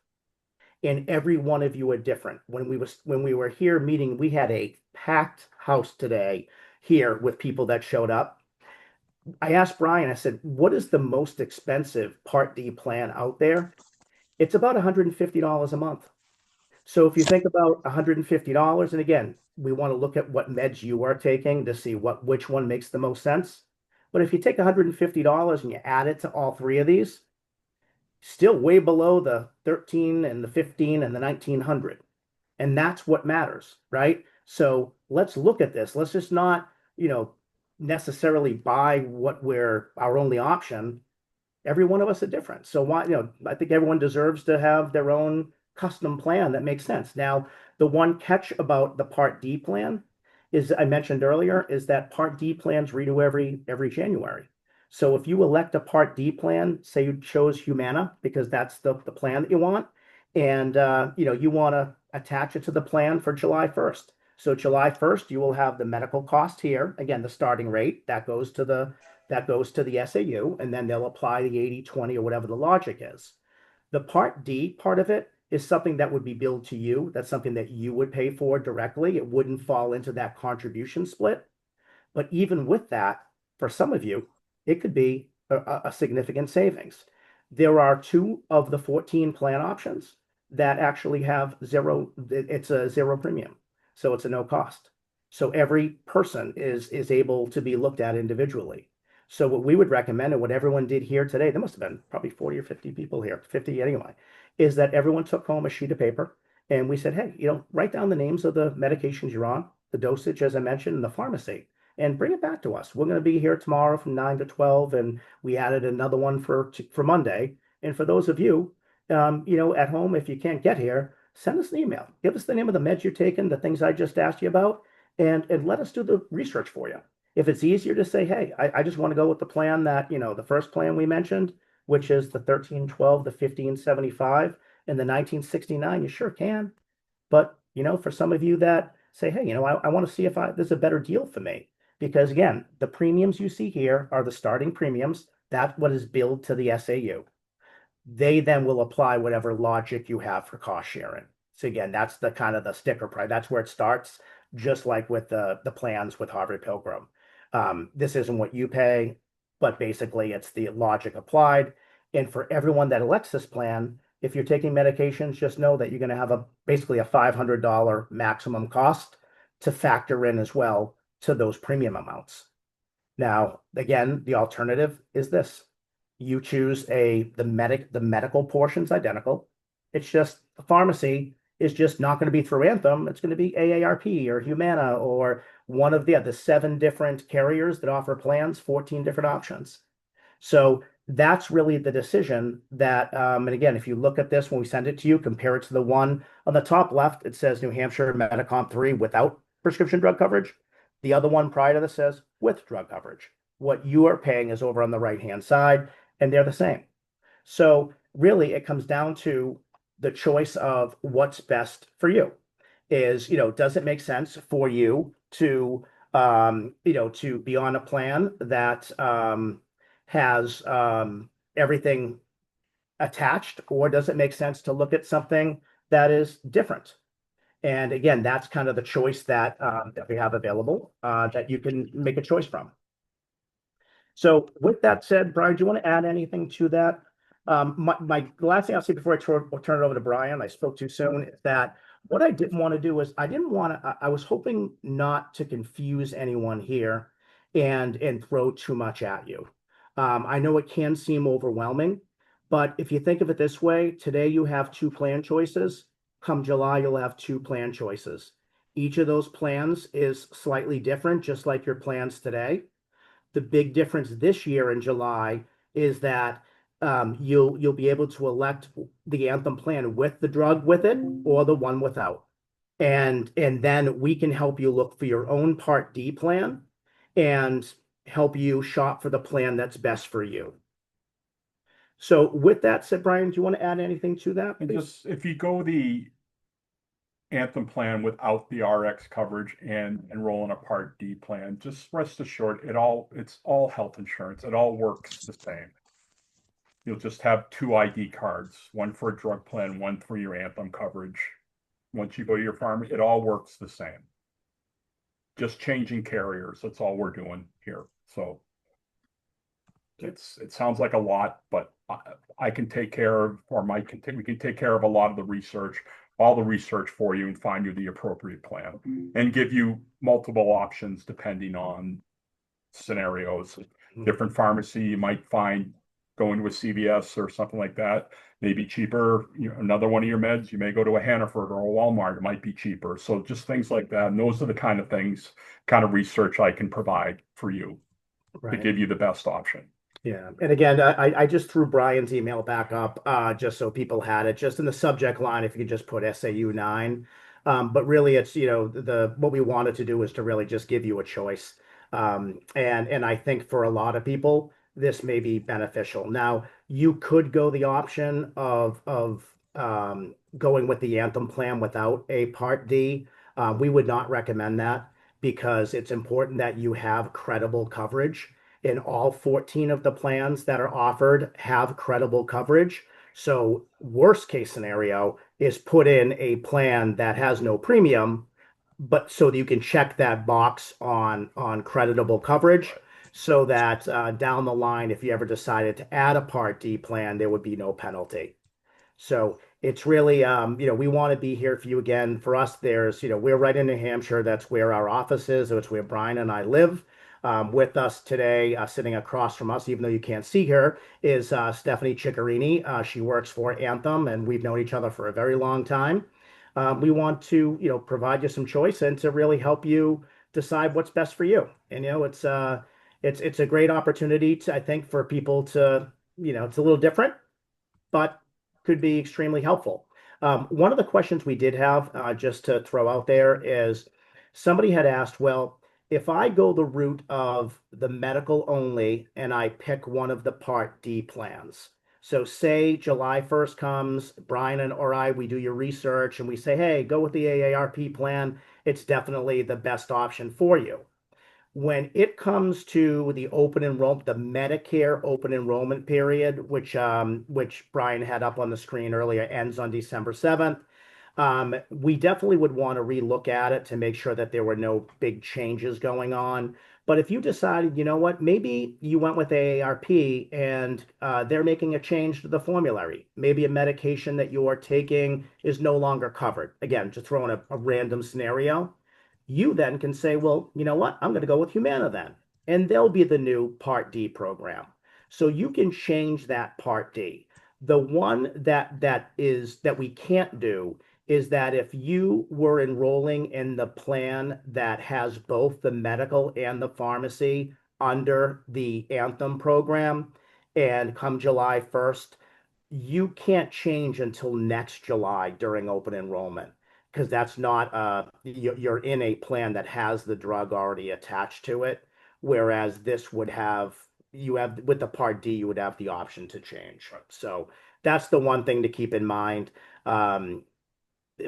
And every one of you are different. When we were here meeting, we had a packed house today here with people that showed up. I asked Brian, I said, what is the most expensive Part D plan out there? It's about $150 a month. So if you think about $150, and again, we want to look at what meds you are taking to see which one makes the most sense. But if you take $150 and you add it to all three of these, still way below the 13 and the 15 and the 1900. And that's what matters, right? So let's look at this. Let's just not, necessarily buy what we're our only option. Every one of us are different. So why, I think everyone deserves to have their own custom plan that makes sense. Now, the one catch about the Part D plan is I mentioned earlier is that Part D plans renew every January. So if you elect a Part D plan, say you chose Humana because that's the plan that you want, and you want to attach it to the plan for July 1st. So July 1st, you will have the medical cost here. Again, the starting rate that goes to the SAU, and then they'll apply the 80/20 or whatever the logic is. The Part D part of it is something that would be billed to you. That's something that you would pay for directly. It wouldn't fall into that contribution split. But even with that, for some of you, it could be a significant savings. There are two of the 14 plan options that actually have zero, it's a zero premium. So it's a no cost. So every person is able to be looked at individually. So what we would recommend and what everyone did here today, there must have been probably 40 or 50 people here, 50 anyway, is that everyone took home a sheet of paper and we said, hey, write down the names of the medications you're on, the dosage, as I mentioned, and the pharmacy, and bring it back to us. We're going to be here tomorrow from 9 to 12, and we added another one for Monday. And for those of you, at home, if you can't get here, send us an email. Give us the name of the meds you're taking, the things I just asked you about, and let us do the research for you. If it's easier to say, hey, I just want to go with the plan that, the first plan we mentioned, which is the 1312, the 1575, and the 1969, you sure can. But, for some of you that say, hey, I want to see if there's a better deal for me. Because again, the premiums you see here are the starting premiums. That's what is billed to the SAU. They then will apply whatever logic you have for cost sharing. So again, that's the kind of the sticker price. That's where it starts, just like with the plans with Harvard Pilgrim. This isn't what you pay, but basically it's the logic applied. And for everyone that elects this plan, if you're taking medications, just know that you're going to have basically a $500 maximum cost to factor in as well to those premium amounts. Now, again, the alternative is this. You choose the medical portion's identical. It's just the pharmacy is just not going to be through Anthem. It's going to be AARP or Humana or one of the 7 different carriers that offer plans, 14 different options. So that's really the decision that, and again, if you look at this when we send it to you, compare it to the one on the top left, it says New Hampshire Medicomp 3 without prescription drug coverage. The other one prior to this says with drug coverage. What you are paying is over on the right-hand side, and they're the same. So really, it comes down to the choice of what's best for you. Does it make sense for you to, to be on a plan that has everything attached, or does it make sense to look at something that is different? And again, that's kind of the choice that we have available, that you can make a choice from. So with that said, Brian, do you want to add anything to that? My last thing I'll say before I turn it over to Brian, I spoke too soon, is that what I didn't want to do is I was hoping not to confuse anyone here and throw too much at you. I know it can seem overwhelming, but if you think of it this way, today you have two plan choices. Come July, you'll have two plan choices. Each of those plans is slightly different, just like your plans today. The big difference this year in July is that you'll be able to elect the Anthem plan with the drug with it or the one without. And then we can help you look for your own Part D plan and help you shop for the plan that's best for you. So with that said, Brian, do you want to add anything to that, And please? just if you go the Anthem plan without the RX coverage and enroll in a Part D plan, just rest assured it's all health insurance. It all works the same. You'll just have two ID cards, one for a drug plan, one for your Anthem coverage. Once you go to your pharmacy, it all works the same. Just changing carriers. That's all we're doing here. So it sounds like a lot, but I can take care of, or Mike can take, we can take care of a lot of the research, all the research for you and find you the appropriate plan and give you multiple options depending on scenarios. Different pharmacy you might find going to a CVS or something like that may be cheaper. Another one of your meds, you may go to a Hannaford or a Walmart, it might be cheaper. So just things like that. And those are the kind of things, kind of research I can provide for you to give you the best option. Yeah. And again, I just threw Brian's email back up just so people had it, just in the subject line, if you could just put SAU9. But really it's, what we wanted to do is to really just give you a choice. And I think for a lot of people, this may be beneficial. Now, you could go the option of going with the Anthem plan without a Part D. We would not recommend that because it's important that you have credible coverage. In all 14 of the plans that are offered have credible coverage. So worst case scenario is put in a plan that has no premium, but so that you can check that box on creditable coverage so that down the line, if you ever decided to add a Part D plan, there would be no penalty. So it's really, we want to be here for you again. For us, we're right in New Hampshire. That's where our office is. So it's where Brian and I live. With us today, sitting across from us, even though you can't see her, is Stephanie Ciccarini. She works for Anthem, and we've known each other for a very long time. We want to, provide you some choice and to really help you decide what's best for you. And it's a great opportunity to, I think, for people to, it's a little different, but could be extremely helpful. One of the questions we did have, just to throw out there, is somebody had asked, well, if I go the route of the medical only and I pick one of the Part D plans, so say July 1st comes, Brian or I, we do your research and we say, hey, go with the AARP plan. It's definitely the best option for you. When it comes to the Medicare open enrollment period, which Brian had up on the screen earlier, ends on December 7th. We definitely would want to relook at it to make sure that there were no big changes going on. But if you decided, you know what, maybe you went with AARP and they're making a change to the formulary. Maybe a medication that you're taking is no longer covered. Again, just throwing a random scenario. You then can say, well, you know what? I'm going to go with Humana then, and they'll be the new Part D program. So you can change that Part D. The one that we can't do is that if you were enrolling in the plan that has both the medical and the pharmacy under the Anthem program, and come July 1st, you can't change until next July during open enrollment because that's not you're in a plan that has the drug already attached to it, whereas this would have you have with the Part D you would have the option to change. So that's the one thing to keep in mind.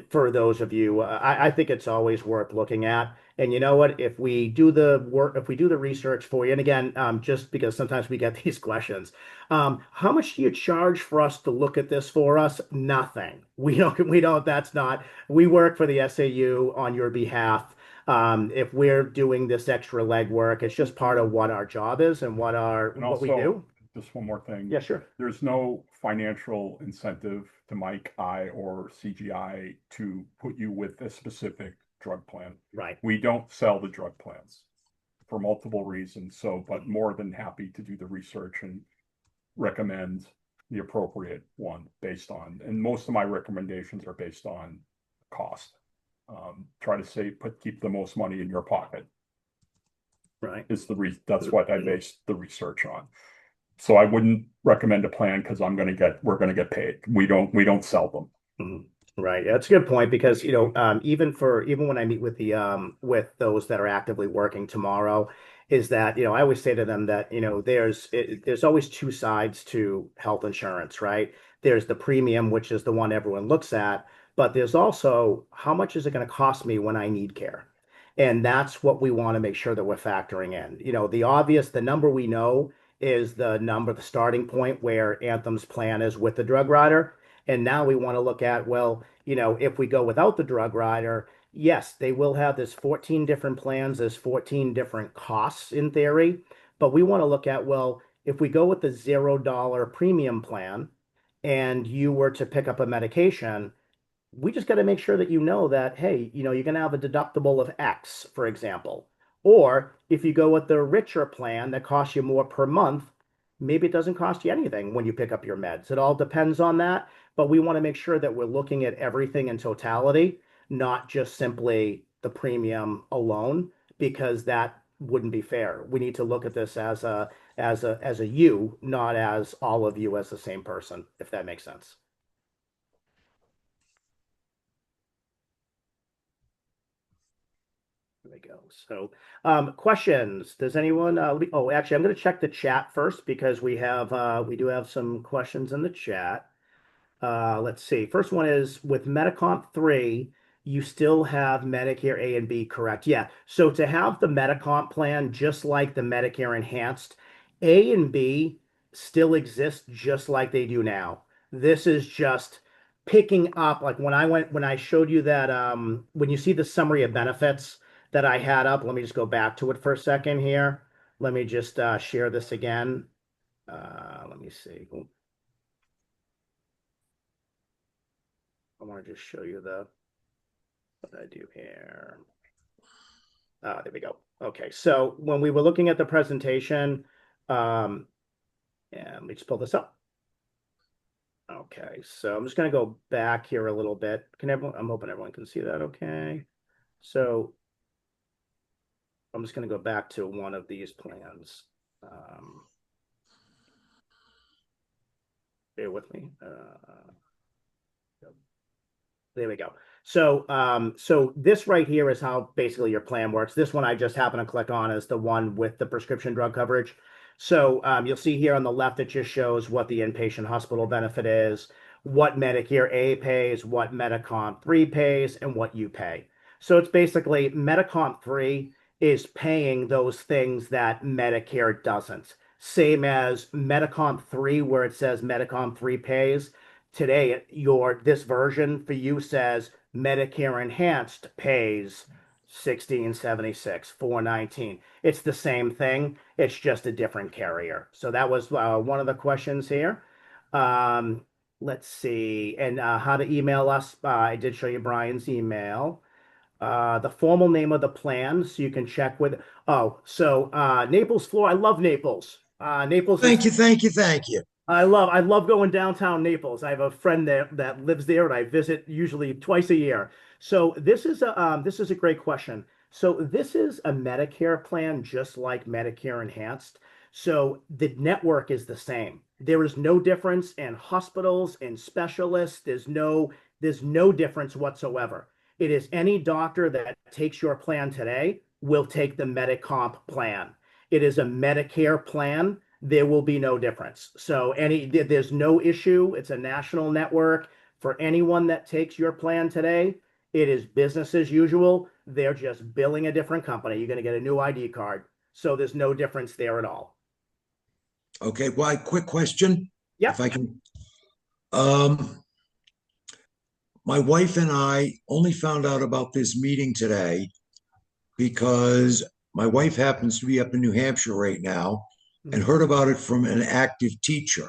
for those of you, I think it's always worth looking at. And you know what? If we do the work, if we do the research for you, and again, just because sometimes we get these questions, how much do you charge for us to look at this for us? Nothing. We don't, that's not, we work for the SAU on your behalf. If we're doing this extra legwork, it's just part of what our job is and And what we also, do. just one more thing, Yeah, sure. there's no financial incentive to Mike, I, or CGI to put you with a specific drug plan. Right. We don't sell the drug plans for multiple reasons. So, but more than happy to do the research and recommend the appropriate one based on, and most of my recommendations are based on cost. Try to keep the most money in your pocket Right. is that's what I based the research on. So I wouldn't recommend a plan because we're gonna get paid. We don't sell them. Mhm. Right. That's a good point because, even when I meet with with those that are actively working tomorrow, is that, I always say to them that, there's always two sides to health insurance, right? There's the premium, which is the one everyone looks at, but there's also how much is it going to cost me when I need care? And that's what we want to make sure that we're factoring in. The number we know is the starting point where Anthem's plan is with the drug rider. And now we want to look at, well, if we go without the drug rider, yes, they will have this 14 different plans, there's 14 different costs in theory. But we want to look at, well, if we go with the $0 premium plan and you were to pick up a medication, we just got to make sure that that, hey, you're going to have a deductible of X, for example. Or if you go with the richer plan that costs you more per month, maybe it doesn't cost you anything when you pick up your meds. It all depends on that. But we want to make sure that we're looking at everything in totality, not just simply the premium alone, because that wouldn't be fair. We need to look at this as a you, not as all of you as the same person, if that makes sense. There we go. So, questions? Does anyone? Actually, I'm going to check the chat first because we do have some questions in the chat. Let's see. First one is with Metacomp 3, you still have Medicare A and B, correct? Yeah. So to have the Metacomp plan, just like the Medicare Enhanced, A and B still exist just like they do now. This is just picking up, like when I showed you that, when you see the summary of benefits that I had up, let me just go back to it for a second here. Let me just share this again. Let me see. I want to just show you what I do here. There we go. Okay, so when we were looking at the presentation, let me just pull this up. Okay, so I'm just going to go back here a little bit. I'm hoping everyone can see that okay. So I'm just going to go back to one of these plans. Bear with me. There we go. So this right here is how basically your plan works. This one I just happen to click on is the one with the prescription drug coverage. So you'll see here on the left, it just shows what the inpatient hospital benefit is, what Medicare A pays, what Metacomp 3 pays, and what you pay. So it's basically Metacomp 3 is paying those things that Medicare doesn't. Same as Metacomp 3, where it says Metacomp 3 pays. Today, this version for you says Medicare Enhanced pays 1676, 419. It's the same thing. It's just a different carrier. So that was one of the questions here. Let's see. And how to email us. I did show you Brian's email. The formal name of the plan, so you can check with. Oh, so Naples, Florida. I love Naples. Naples is Thank you, thank you, thank you. I love going downtown Naples. I have a friend there that lives there, and I visit usually twice a year. So this is a great question. So this is a Medicare plan, just like Medicare Enhanced. So the network is the same. There is no difference in hospitals and specialists. There's no difference whatsoever. It is any doctor that takes your plan today will take the Medicomp plan. It is a Medicare plan, there will be no difference. So there's no issue. It's a national network For anyone that takes your plan today, it is business as usual. They're just billing a different company. You're going to get a new ID card. So there's no difference there at all. Okay, well, quick question, if Yep. I can. Um, my wife and I only found out about this meeting today because my wife happens to be up in New Hampshire right now and Mhm. heard about it from an active teacher.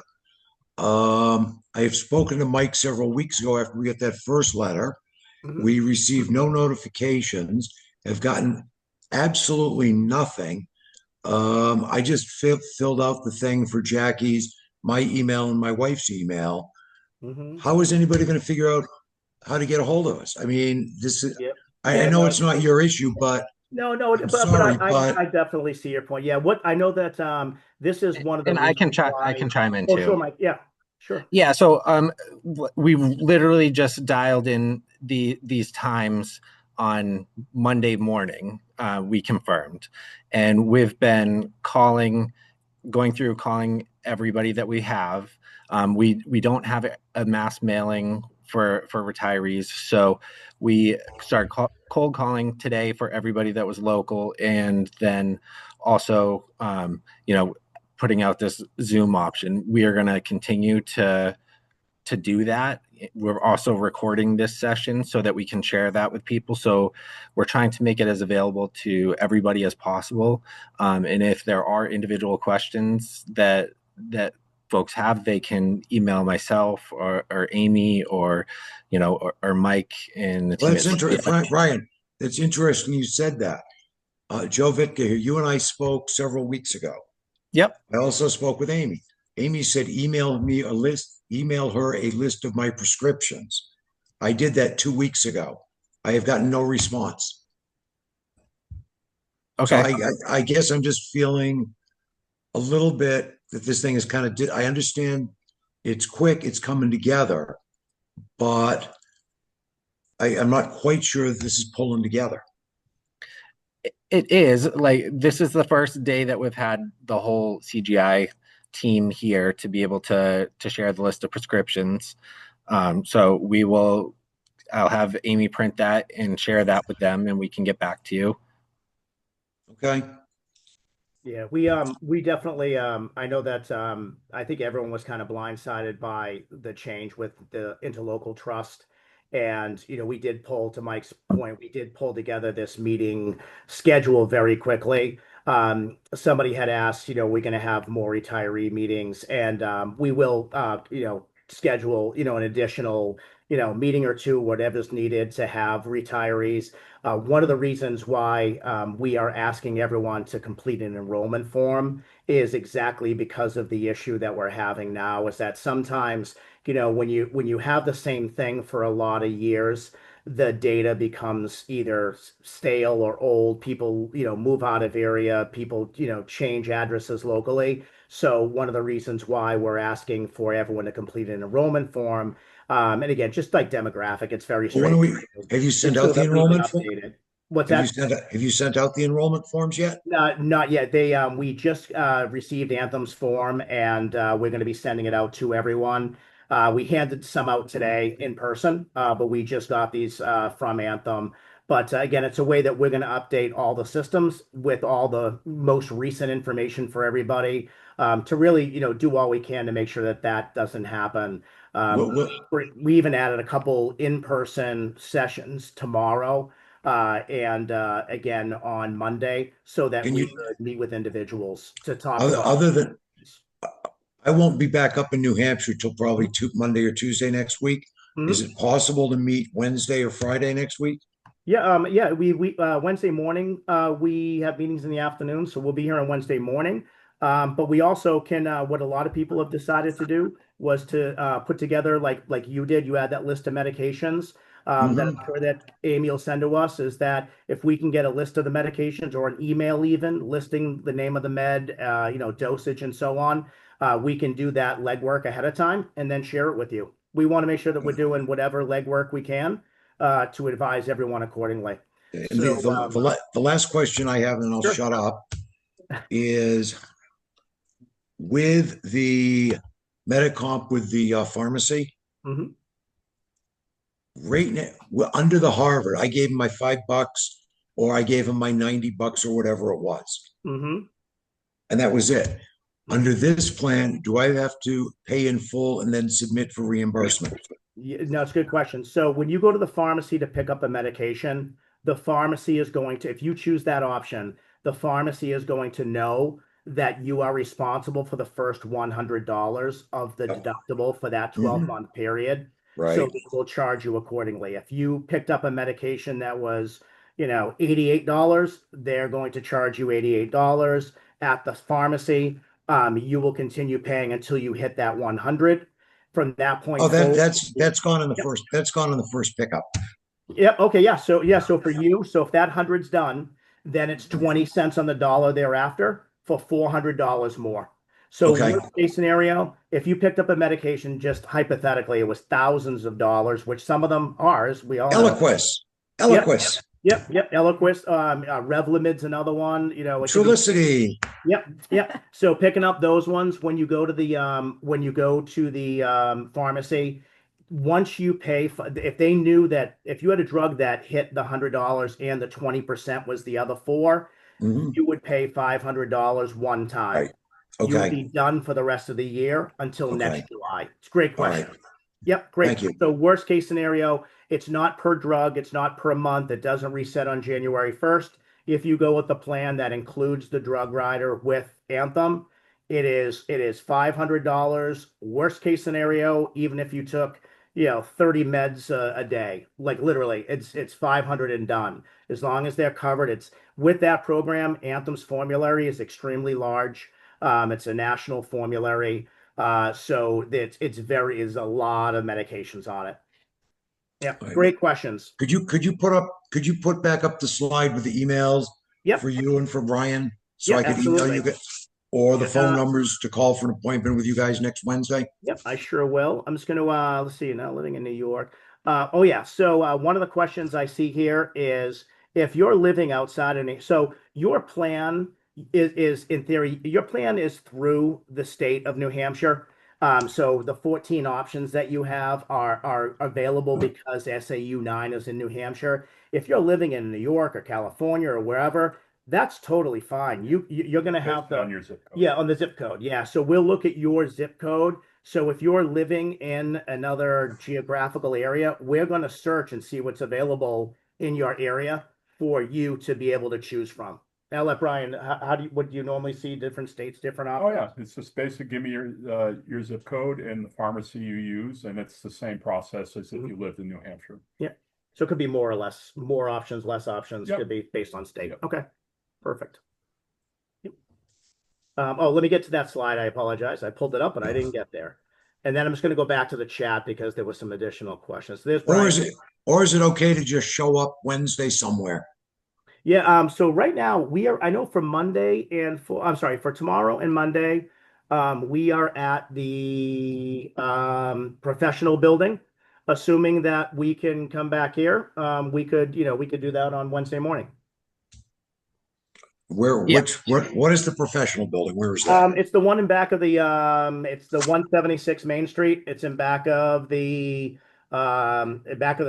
I have spoken to Mike several weeks ago after we got that first letter. Mhm. We received no notifications, have gotten absolutely nothing. I just filled out the thing for Jackie's, my email, and my wife's email. Mhm. How is anybody going to figure out how to get a hold of us? I mean, this is, Yep. I Yeah, know no, it's not your issue, but no, I'm but sorry, I but definitely see your point. Yeah, what I know that this is one of the And I can reasons try. I why. can chime in Oh, too. sure, Mike. Yeah, sure. Yeah. So we literally just dialed in these times on Monday morning. We confirmed, and we've been going through calling everybody that we have. We don't have a mass mailing for retirees, so we started cold calling today for everybody that was local, and then also putting out this Zoom option. We are going to continue to do that. We're also recording this session so that we can share that with people. So we're trying to make it as available to everybody as possible. And if there are individual questions that folks have, they can email myself or Amy or Mike and the well, team that's at interesting. CGI. Brian, it's interesting you said that. Joe Vitka here, you and I spoke several weeks ago. Yep. I also spoke with Amy. Amy said, email her a list of my prescriptions. I did that 2 weeks ago. I have gotten no response. So Okay. I guess I'm just feeling a little bit that this thing is kind of, I understand it's quick, it's coming together, but I'm not quite sure that this is pulling together. It is like this is the first day that we've had the whole CGI team here to be able to share the list of prescriptions. So I'll have Amy print that and share that with them, and we can get back to you. Okay. Yeah, we definitely I know that I think everyone was kind of blindsided by the change with the interlocal trust. And we did pull, to Mike's point, we did pull together this meeting schedule very quickly. Somebody had asked, we're going to have more retiree meetings, and we will schedule, an additional, meeting or two, whatever's needed to have retirees. One of the reasons why we are asking everyone to complete an enrollment form is exactly because of the issue that we're having now, is that sometimes, when you have the same thing for a lot of years, the data becomes either stale or old. People, move out of area, people, change addresses locally. So one of the reasons why we're asking for everyone to complete an enrollment form, and again, just like demographic, it's very Well, when are we, straightforward. have you sent It's so out the that we can enrollment form? update it. What's that? Have you sent out the enrollment forms yet? Not yet. We just received Anthem's form, and we're going to be sending it out to everyone. We handed some out today in person, but we just got these from Anthem. But again, it's a way that we're going to update all the systems with all the most recent information for everybody, to really, do all we can to make sure that that doesn't happen. Um, Well, we even added a couple in-person sessions tomorrow, and again on Monday, so that can we you, could meet with individuals to talk other, about. other than, I won't be back up in New Hampshire till probably Monday or Tuesday next week. Is Mhm. it possible to meet Wednesday or Friday next week? Yeah, yeah, we Wednesday morning we have meetings in the afternoon, so we'll be here on Wednesday morning. But we also can what a lot of people have decided to do was to put together like you did. You had that list of medications that I'm Hmm. sure that Amy will send to us. Is that if we can get a list of the medications or an email even listing the name of the med, dosage and so on, we can do that legwork ahead of time and then share it with you. We want to make sure that we're doing whatever legwork we can to advise everyone accordingly. And So, the last question I have, and I'll sure. shut up, is with the Medicomp with the pharmacy, Mhm. right now, well, under the Harvard, I gave him my $5 or I gave him my $90 or whatever it was. Mm-hmm. And that was it. Mm-hmm. Under this plan, do I have to pay in full and then submit for reimbursement? Yeah, no, it's a good question. So when you go to the pharmacy to pick up a medication, the pharmacy is going to, if you choose that option, the pharmacy is going to know that you are responsible for the first $100 of the Oh, deductible for that mhm, 12-month period. So right. they will charge you accordingly. If you picked up a medication that was, $88, they're going to charge you $88 at the pharmacy. You will continue paying until you hit that 100. From that point Oh, that forward. that's gone in the Yep. first. That's gone in the first pickup. Yep. Okay. Yeah. So for you, so if that hundred's done, then it's 20 cents on the dollar thereafter for $400 more. So Okay. worst case scenario, if you picked up a medication, just hypothetically, it was thousands of dollars, which some of them are, as we all know. Eloquist. Yep. Eloquist. Yep. Eloquist, Revlimid's another one. It could be. Trulicity. Yep. So picking up those ones when you go to the pharmacy, once you pay for, if they knew that if you had a drug that hit the $100 and the 20% was the other four, Mhm, you would pay $500 one time. right. You would Okay. be done for the rest of the year until Okay. next July. It's a great All right. question. Yep, great. Thank you. So worst case scenario, it's not per drug, it's not per month, it doesn't reset on January 1st. If you go with the plan that includes the drug rider with Anthem, it is $500. Worst case scenario, even if you took 30 meds a day, like literally, it's 500 and done. As long as they're covered, it's with that program. Anthem's formulary is extremely large. It's a national formulary. So is a lot of medications on it. Yep, All right. great questions. Could you put back up the slide with the emails Yep, for you and for Brian so yep, I could email absolutely. you or the phone Uh, numbers to call for an appointment with you guys next Wednesday? Yep, I sure will. I'm just going to let's see, now living in New York. Oh yeah, so one of the questions I see here is if you're living outside of so your plan is in theory, your plan is through the state of New Hampshire. So the 14 options that you have are available because SAU9 is in New Hampshire. If you're living in New York or California or wherever, that's totally fine. You're going to have Based on the your zip code. yeah, on the zip code. Yeah. So we'll look at your zip code. So if you're living in another geographical area, we're going to search and see what's available in your area for you to be able to choose from. Now, let Brian, how what do you normally see different states, different Oh, options? yeah, it's just basic, give me your zip code and the pharmacy you use, and it's the same process as if you lived in New Hampshire. Yeah. So it could be more or less, more options, less options, Yep. could be based on state. Yep. Okay. Perfect. Yep. Oh, let me get to that slide. I apologize. I pulled it up and I didn't get there. And then I'm just going to go back to the chat because there was some additional questions. There's Or Brian. is it okay to just show up Wednesday somewhere? Yeah, so right now I know for Monday and for tomorrow and Monday, we are at the professional building. Assuming that we can come back here, we could do that on Wednesday morning. Yeah. What is the professional building? Where is that? It's the one in back of it's the 176 Main Street. It's in back of the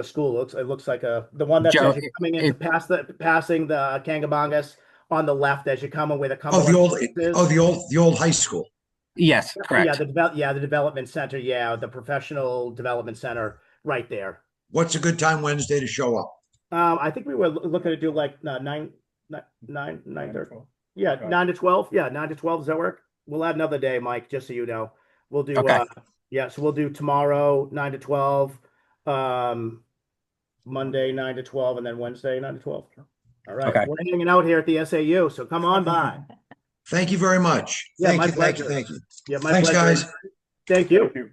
school. It looks like the one that's Joe, as you're coming in to passing the Kangabangas on the left as you're coming where the Oh, Cumberland is. the old high school. yes, correct. The development center. Yeah, the professional development center right there. What's a good time Wednesday to show up? I think we were looking to do like 9:30. Yeah, Okay. 9 to 12. Yeah, 9 to 12. Does that work? We'll add another day, Mike, just so you know. We'll do Okay. so we'll do tomorrow 9 to 12, Monday 9 to 12, and then Wednesday 9 to 12. All right. Okay. We're hanging out here at the SAU, so come on by. Thank you very much. Yeah, Thank my you, thank you, pleasure. thank you. Yeah, my Thanks, pleasure. guys. Thank you. Thank you.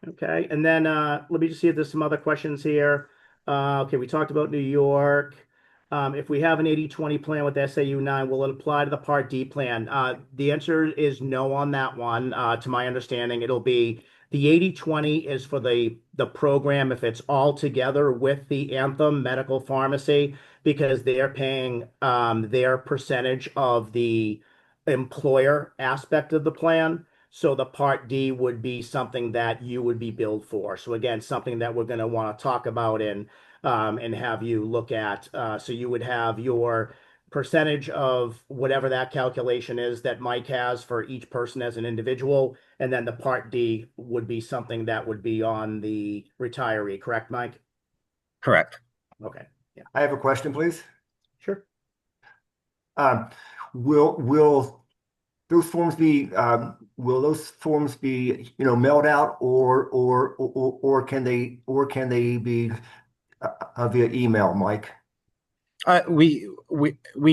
Okay, and then let me just see if there's some other questions here. Okay, we talked about New York. If we have an 80/20 plan with SAU9, will it apply to the Part D plan? The answer is no on that one. To my understanding, it'll be the 80/20 is for the program if it's all together with the Anthem Medical Pharmacy because they're paying their percentage of the employer aspect of the plan. So the Part D would be something that you would be billed for. So again, something that we're going to want to talk about and have you look at. So you would have your percentage of whatever that calculation is that Mike has for each person as an individual, and then the Part D would be something that would be on the retiree, correct, Mike? Correct. Okay, yeah, I have a question, please. sure. Um, will those forms be mailed out or can they be via email, Mike? We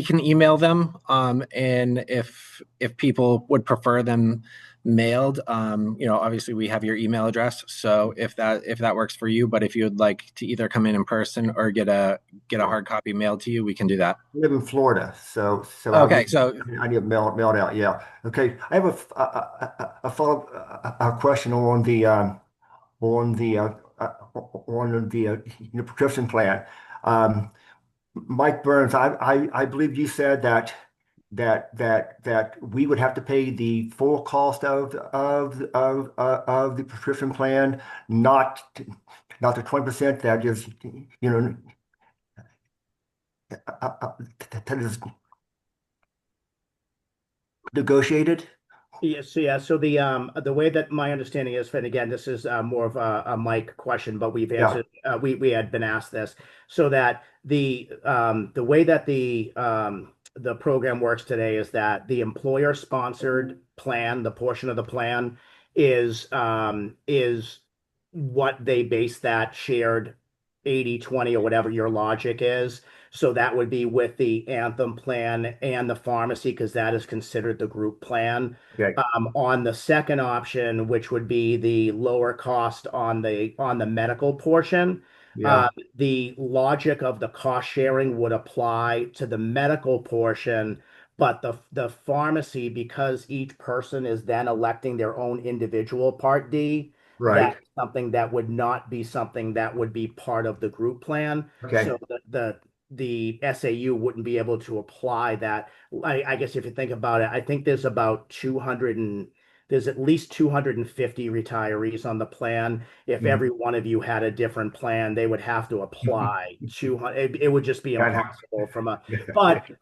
can email them, and if people would prefer them mailed, obviously we have your email address. So if that works for you, but if you would like to either come in person or get a hard copy mailed to you, we can do that. I live in Florida, so Okay, so I need it mailed out. Yeah. Okay. I have a follow up question on the prescription plan. Um, Mike Burns, I believe you said that we would have to pay the full cost of the prescription plan, not the 20% that is that is negotiated. Yes, yeah. So the way that my understanding is, and again, this is more of a Mike question, but we've Yeah. answered. We had been asked this, so that the way that the program works today is that the employer sponsored plan, the portion of the plan, is what they base that shared 80/20 or whatever your logic is. So that would be with the Anthem plan and the pharmacy, because that is considered the group plan. Okay. On the second option, which would be the lower cost on the medical portion, Yeah. the logic of the cost sharing would apply to the medical portion, but the pharmacy, because each person is then electing their own individual Part D, Right. that's something that would not be something that would be part of the group plan. Okay. So the SAU wouldn't be able to apply that. I guess if you think about it, I think there's at least 250 retirees on the plan. If Mhm. every one of you had a different plan, they would have to apply 200. It would just be impossible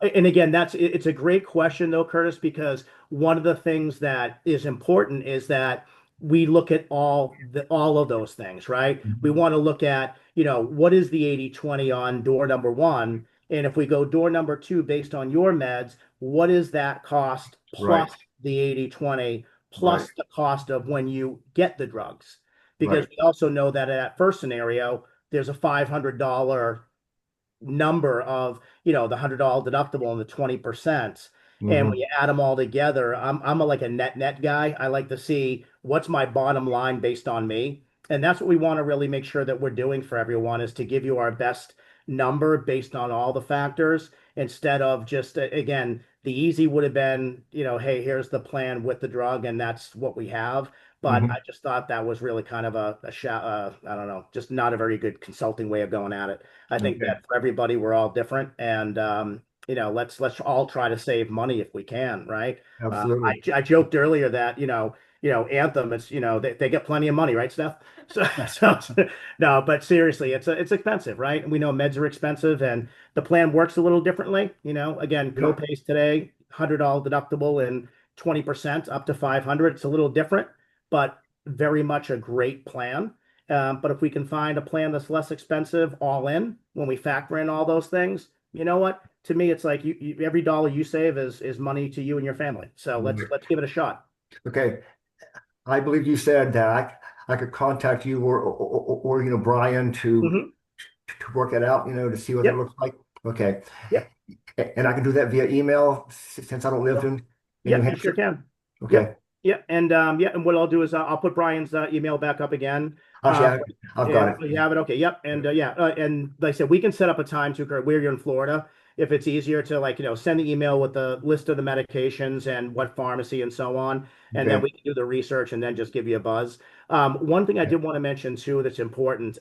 and again, it's a great question though, Curtis, because one of the things that is important is that we look at all of those things, right? We want to look at, what is the 80/20 on door number one? And if we go door number two, based on your meds, what is that cost plus Right. the 80/20 plus Right. the cost of when you get the drugs? Because Right. we also know that in that first scenario, there's a $500 number of, the $100 deductible and the 20%. And Mhm. when you add them all together, I'm like a net guy. I like to see what's my bottom line based on me. And that's what we want to really make sure that we're doing for everyone, is to give you our best number based on all the factors, instead of just, again, the easy would have been, hey, here's the plan with the drug and that's what we have. But Mhm. I just thought that was really kind of I don't know, just not a very good consulting way of going at it. I think Okay. that for everybody, we're all different, and let's all try to save money if we can, right? Absolutely. I joked earlier that Anthem, it's they get plenty of money, right, Steph? So no, but seriously, it's expensive, right? And we know meds are expensive, and the plan works a little differently. Again, Yeah. copays today, $100 deductible and 20% up to 500. It's a little different, but very much a great plan. But if we can find a plan that's less expensive all in, when we factor in all those things, you know what? To me, it's like every dollar you save is money to you and your family. So let's give it a shot. Okay. I believe you said that I could contact you or Brian Mhm. to work it out, to see what that Yep. looks like. Okay. Yep. And I can do that via email since I don't live in New Yep, you sure Hampshire. can. Okay. Yep. Yeah, and what I'll do is I'll put Brian's email back up again. Actually, I've got it. You have it. Okay. Yep. And and like I said, we can set up a time to where you're in Florida, if it's easier to send the email with the list of the medications and what pharmacy and so on, and then Okay. we can do the research and then just give you a buzz. One thing I did want to mention too that's important.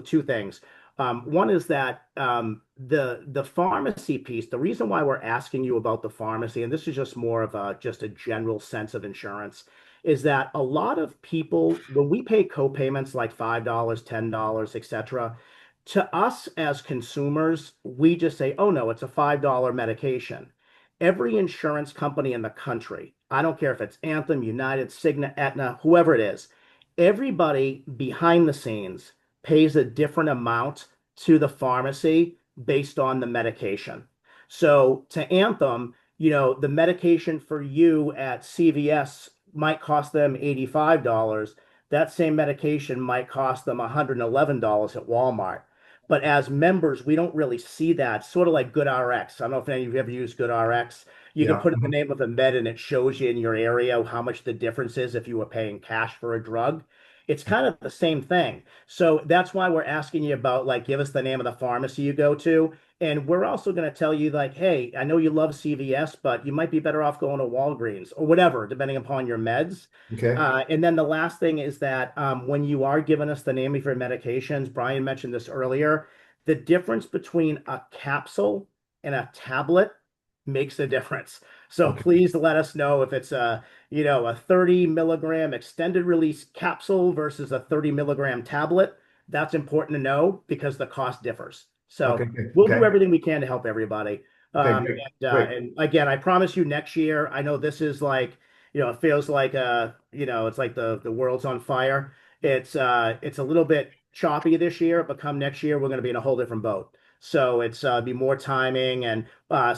Two things. One is that the pharmacy piece. The reason why we're asking you about the pharmacy, and this is just more of just a general sense of insurance, is that a lot of people, when we pay co-payments like $5, $10, etc., to us as consumers, we just say, oh no, it's a $5 medication. Every insurance company in the country, I don't care if it's Anthem, United, Cigna, Aetna, whoever it is, everybody behind the scenes pays a different amount to the pharmacy based on the medication. So to Anthem, the medication for you at CVS might cost them $85. That same medication might cost them $111 at Walmart. But as members, we don't really see that. Sort of like GoodRx. I don't know if any of you ever used GoodRx. You can Yeah. put in the name of a med and it shows you in your area how much the difference is if you were paying cash for a drug. It's kind of the same thing. So that's why we're asking you about like give us the name of the pharmacy you go to. And we're also going to tell you like, hey, I know you love CVS, but you might be better off going to Walgreens or whatever, depending upon your meds. Okay. And then the last thing is that when you are giving us the name of your medications, Brian mentioned this earlier, the difference between a capsule and a tablet makes a difference. So Okay. please let us know if it's a 30 milligram extended release capsule versus a 30 milligram tablet. That's important to know because the cost differs. So Okay. Good. we'll do Okay. everything we can to help everybody. Okay. Great. Great. And again, I promise you next year, I know this is like, it feels like it's like the world's on fire. It's a little bit choppy this year, but come next year, we're going to be in a whole different boat. So it's be more timing. And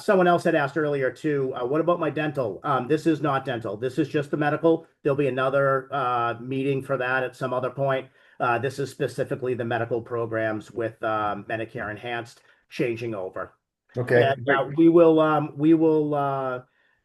someone else had asked earlier too, what about my dental? This is not dental. This is just the medical. There'll be another meeting for that at some other point. This is specifically the medical programs with Medicare Enhanced changing over. Okay. And Great.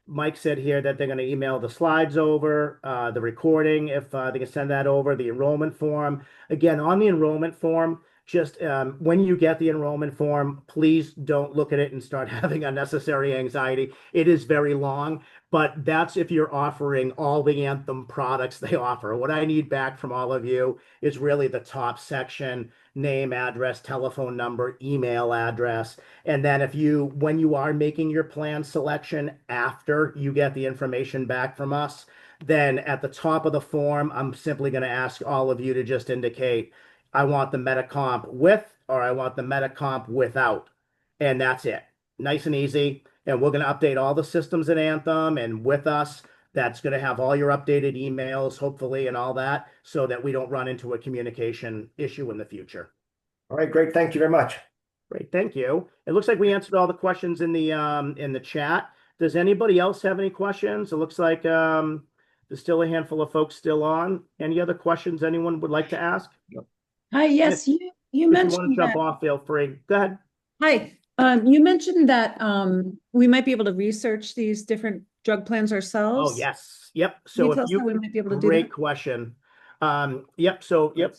Mike said here that they're going to email the slides over, the recording, if they can send that over, the enrollment form. Again, on the enrollment form, just when you get the enrollment form, please don't look at it and start having unnecessary anxiety. It is very long, but that's if you're offering all the Anthem products they offer. What I need back from all of you is really the top section, name, address, telephone number, email address. And then when you are making your plan selection after you get the information back from us, then at the top of the form, I'm simply going to ask all of you to just indicate, I want the Metacomp with, or I want the Metacomp without. And that's it. Nice and easy. And we're going to update all the systems in Anthem and with us. That's going to have all your updated emails, hopefully, and all that, so that we don't run into a communication issue in the future. All right. Great. Thank you very much. Great, thank you. It looks like we answered all the questions in the chat. Does anybody else have any questions? It looks like there's still a handful of folks still on. Any other questions anyone would like to ask? Hi, yes, If you you want to mentioned jump that. off, feel free. Go ahead. Hi, you mentioned that we might be able to research these different drug plans Oh, ourselves. yes. Yep. Can So you if tell us how we might be able to do great that? question. Yep. So, yep.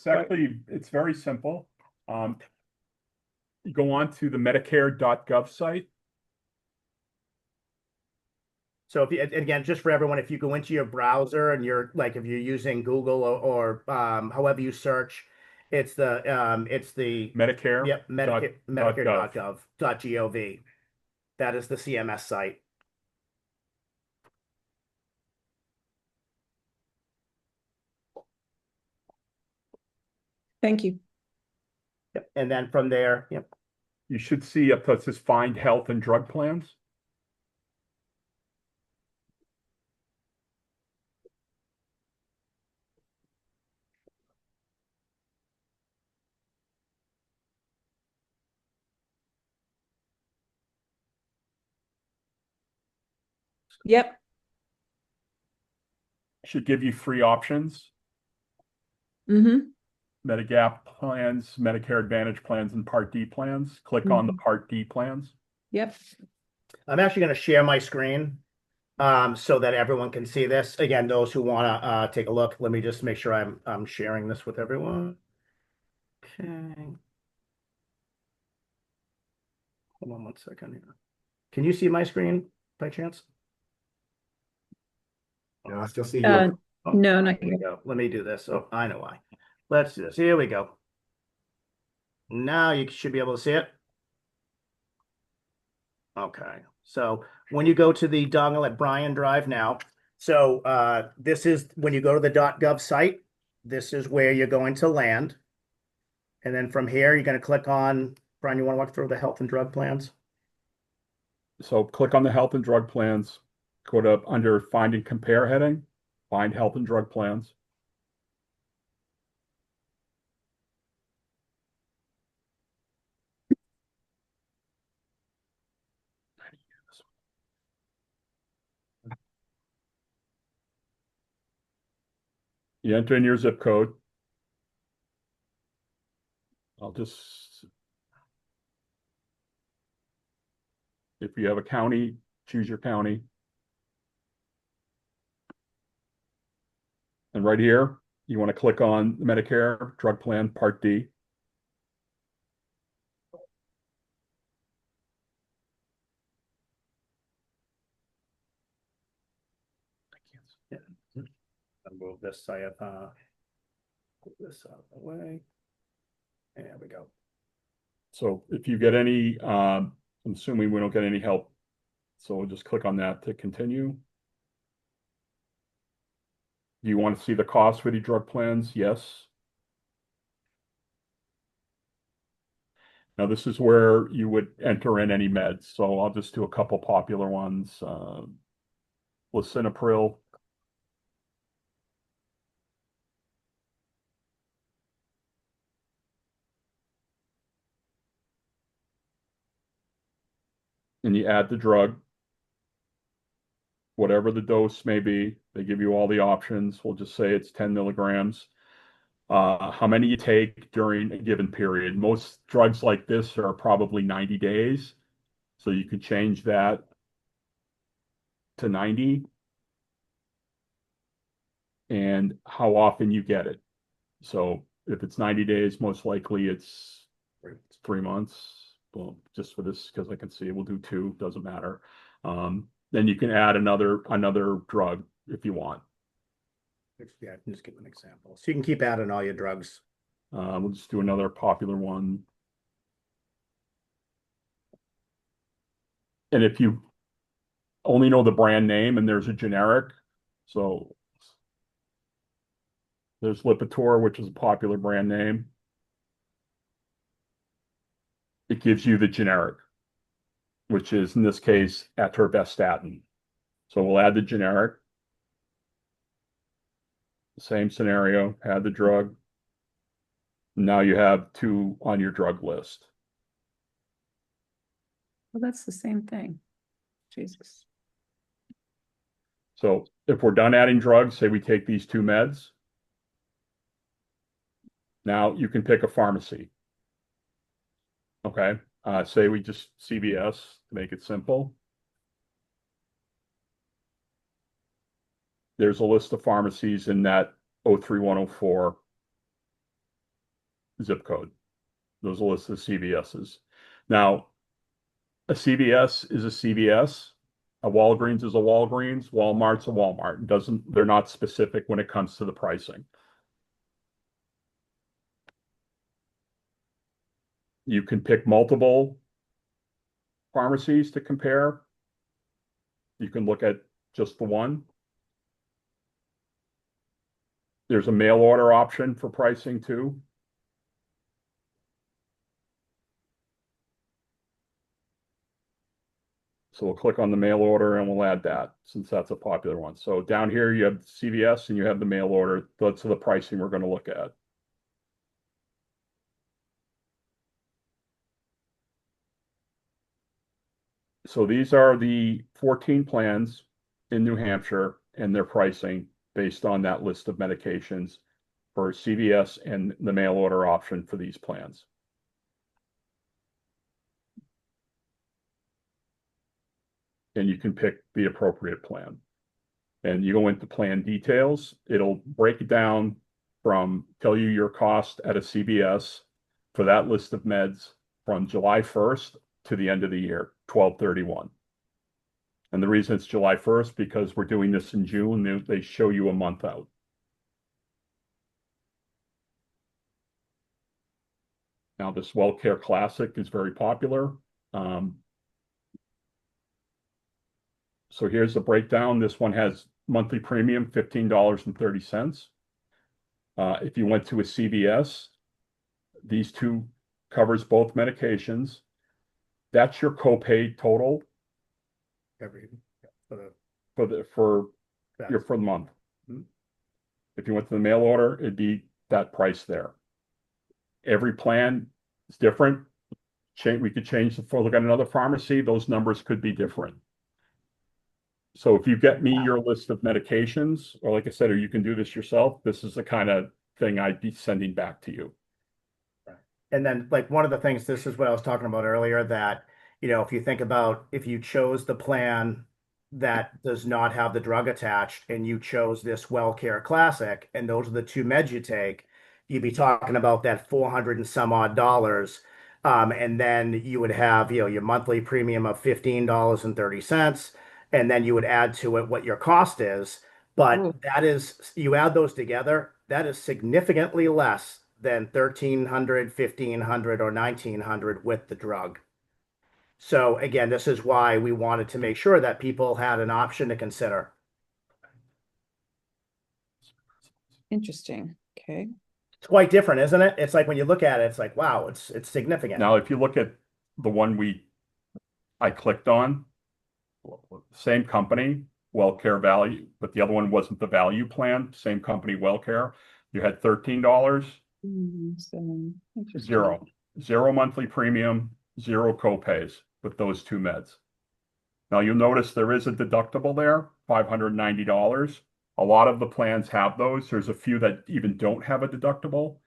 It's very simple. You go on to the Medicare.gov site. So and again, just for everyone, if you go into your browser and if you're using Google or however you search, it's the Medicare. yep, Gov. Medicare.gov.gov. That is the CMS site. Thank you. Yep. And then from there, yep. You should see up that says Find Health and Drug Plans. Yep. Should give you three options: Mm-hmm. Medigap plans, Medicare Advantage plans, and Part D plans. Click on the Part D plans. Yep. I'm actually going to share my screen so that everyone can see this. Again, those who want to take a look, let me just make sure I'm sharing this with everyone. Okay. Hold on 1 second here. Can you see my screen by chance? Yeah, I still see you. Oh, No, not here we here. go. Let me do this. Oh, I know why. Let's do this. Here we go. Now you should be able to see it. Okay. So when you go to the dongle at Bryan Drive now, So this is when you go to the .gov site, this is where you're going to land. And then from here, you're going to click on, Brian, you want to walk through the health and drug plans? So click on the health and drug plans, go to under find and compare heading, find health and drug plans. You enter in your zip code. I'll just, if you have a county, choose your county. And right here, you want to click on Medicare Drug Plan Part D. Yeah. I'll move this side, put this out of the way. There we go. So if you get any, I'm assuming we don't get any help. So we'll just click on that to continue. Do you want to see the cost for the drug plans? Yes. Now this is where you would enter in any meds. So I'll just do a couple popular ones. Lisinopril. And you add the drug, whatever the dose may be. They give you all the options. We'll just say it's 10 milligrams. How many you take during a given period. Most drugs like this are probably 90 days. So you could change that to 90. And how often you get it. So if it's 90 days, most likely it's 3 months. Well, just for this, because I can see we'll do 2, doesn't matter. Then you can add another drug if you want. Yeah, I can just give an example. So you can keep adding all your drugs. We'll just do another popular one. And if you only know the brand name and there's a generic, so there's Lipitor, which is a popular brand name. It gives you the generic, which is in this case atorvastatin. So we'll add the generic. Same scenario, add the drug. Now you have 2 on your drug list. Well, that's the same thing. Jesus. So if we're done adding drugs, say we take these 2 meds, now you can pick a pharmacy. Okay, say we just CVS to make it simple. There's a list of pharmacies in that 03104 zip code. There's a list of CVSs. Now, a CVS is a CVS. A Walgreens is a Walgreens. Walmart's a Walmart. They're not specific when it comes to the pricing. You can pick multiple pharmacies to compare. You can look at just the one. There's a mail order option for pricing too. So we'll click on the mail order and we'll add that since that's a popular one. So down here you have CVS and you have the mail order. That's the pricing we're going to look at. So these are the 14 plans in New Hampshire and their pricing based on that list of medications for CVS and the mail order option for these plans. And you can pick the appropriate plan. And you go into plan details, it'll break it down from tell you your cost at a CVS for that list of meds from July 1st to the end of the year, 12/31. And the reason it's July 1st, because we're doing this in June, they show you a month out. Now this WellCare Classic is very popular. So here's the breakdown. This one has monthly premium, $15.30. If you went to a CVS, these two covers both medications. That's your copay total for the month. If you went to the mail order, it'd be that price there. Every plan is different. We could change the look at another pharmacy, those numbers could be different. So if you get me your list of medications, or like I said, or you can do this yourself, this is the kind of thing I'd be sending back to you. And then like one of the things, this is what I was talking about earlier, that, if you think about if you chose the plan that does not have the drug attached and you chose this WellCare Classic, and those are the two meds you take, you'd be talking about that 400 and some odd dollars. And then you would have, your monthly premium of $15.30. And then you would add to it what your cost is. But that is, you add those together, that is significantly less than $1,300, $1,500, or $1,900 with the drug. So again, this is why we wanted to make sure that people had an option to consider. Interesting. Okay. It's quite different, isn't it? It's like when you look at it, it's like, wow, it's significant. Now, if you look at the one I clicked on, same company, WellCare Value, but the other one wasn't the value plan, same company, WellCare. You had $13, zero monthly premium, zero copays with those two meds. Now you'll notice there is a deductible there, $590. A lot of the plans have those. There's a few that even don't have a deductible.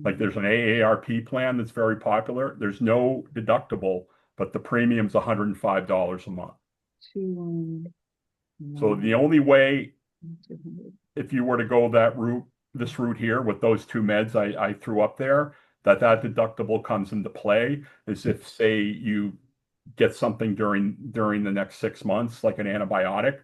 Like there's an AARP plan that's very popular. There's no deductible, but the premium's $105 a month. So the only way, if you were to go this route here with those two meds I threw up there, that deductible comes into play is if, say, you get something during the next 6 months, like an antibiotic,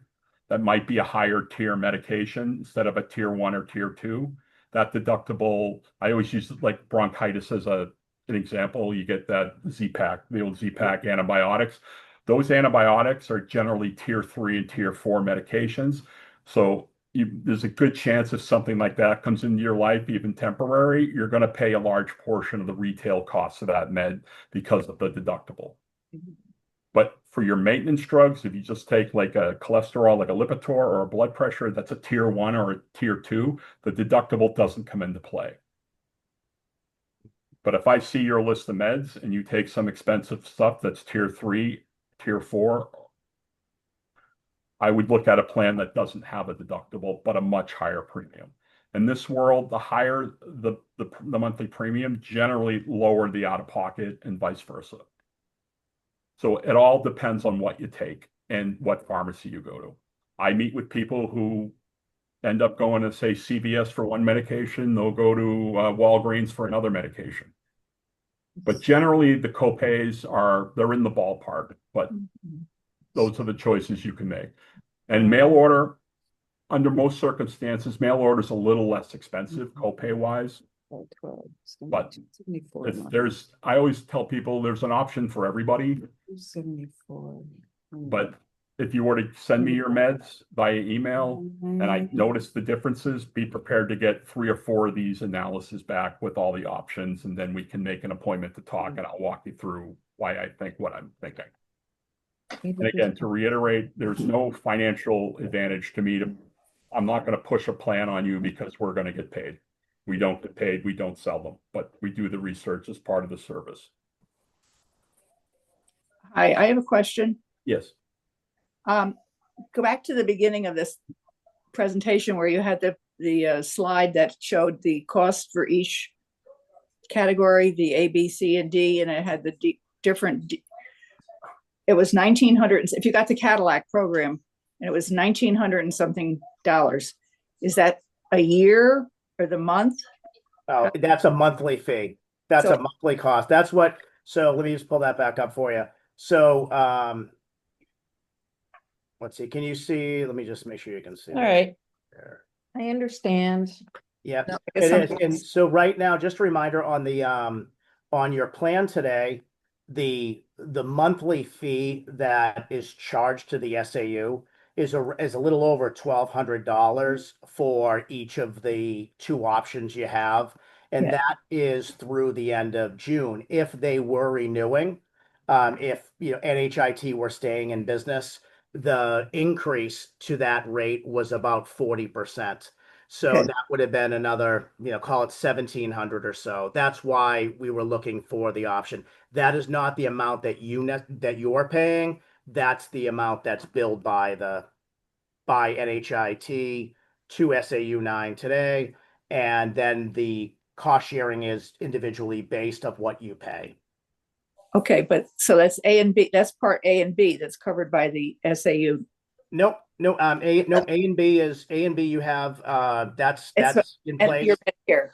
that might be a higher tier medication instead of a tier 1 or tier 2. That deductible, I always use like bronchitis as an example. You get that Z-Pak, the old Z-Pak antibiotics. Those antibiotics are generally tier 3 and tier 4 medications. So there's a good chance if something like that comes into your life, even temporary, you're going to pay a large portion of the retail cost of that med because of the deductible. But for your maintenance drugs, if you just take like a cholesterol, like a Lipitor or a blood pressure, that's a tier 1 or a tier 2, the deductible doesn't come into play. But if I see your list of meds and you take some expensive stuff that's tier 3, tier 4, I would look at a plan that doesn't have a deductible, but a much higher premium. In this world, the higher the monthly premium, generally lower the out-of-pocket and vice versa. So it all depends on what you take and what pharmacy you go to. I meet with people who end up going to, say, CVS for one medication, they'll go to Walgreens for another medication. But generally, the copays they're in the ballpark, but those are the choices you can make. And mail order, under most circumstances, mail order is a little less expensive copay wise. But I always tell people there's an option for everybody. 74. But if you were to send me your meds via email and I notice the differences, be prepared to get 3 or 4 of these analyses back with all the options, and then we can make an appointment to talk and I'll walk you through why I think what I'm thinking. And again, to reiterate, there's no financial advantage to me. I'm not going to push a plan on you because we're going to get paid. We don't get paid, we don't sell them, but we do the research as part of the service. Hi, I have a question. Yes. Go back to the beginning of this presentation where you had the slide that showed the cost for each category, the A, B, C, and D, and it had the different. It was $1,900. If you got the Cadillac program, and it was $1,900 and something dollars. Is that a year or the month? Oh, that's a monthly fee. That's a monthly cost. So let me just pull that back up for you. So let's see. Can you see? Let me just make sure you can see. All right. There. I understand. Yeah, it is. And so right now, just a reminder on the on your plan today, the monthly fee that is charged to the SAU is a little over $1,200 for each of the two options you have. And Yeah. that is through the end of June. If they were renewing, if NHIT were staying in business, the increase to that rate was about 40%. So Okay. that would have been another, call it 1,700 or so. That's why we were looking for the option. That is not the amount that you're paying. That's the amount that's billed by NHIT to SAU9 today. And then the cost sharing is individually based of what you pay. Okay, but so that's A and B, that's part A and B that's covered by the SAU. Nope, no, A and B is A and B. You have that's in And place. your Medicare.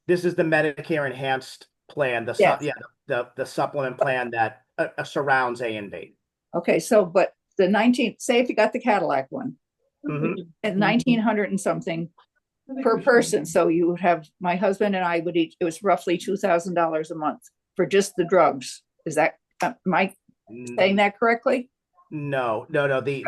This is the Medicare enhanced plan, Yes. the supplement plan that surrounds A and B. Okay, so but the 19, say if you got the Cadillac one, Mhm. and 1,900 and something per person. So you would have, my husband and I would each, it was roughly $2,000 a month for just the drugs. Is that, am I saying that correctly? No. The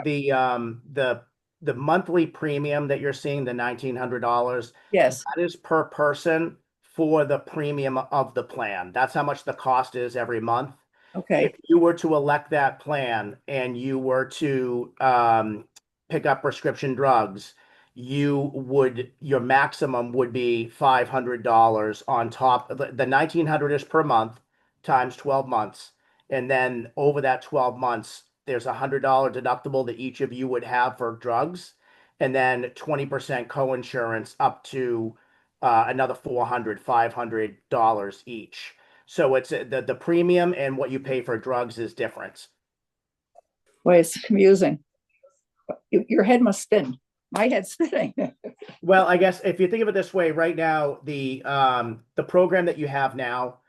monthly premium that you're seeing, the $1,900, Yes. that is per person for the premium of the plan. That's how much the cost is every month. Okay. If you were to elect that plan and you were to pick up prescription drugs, your maximum would be $500 on top. The 1,900 is per month times 12 months. And then over that 12 months, there's $100 deductible that each of you would have for drugs. And then 20% co-insurance up to another $500 each. So it's the premium and what you pay for drugs is different. Boy, it's confusing. Your head must spin. My head's spinning. Well, I guess if you think of it this way, right now the program that you have now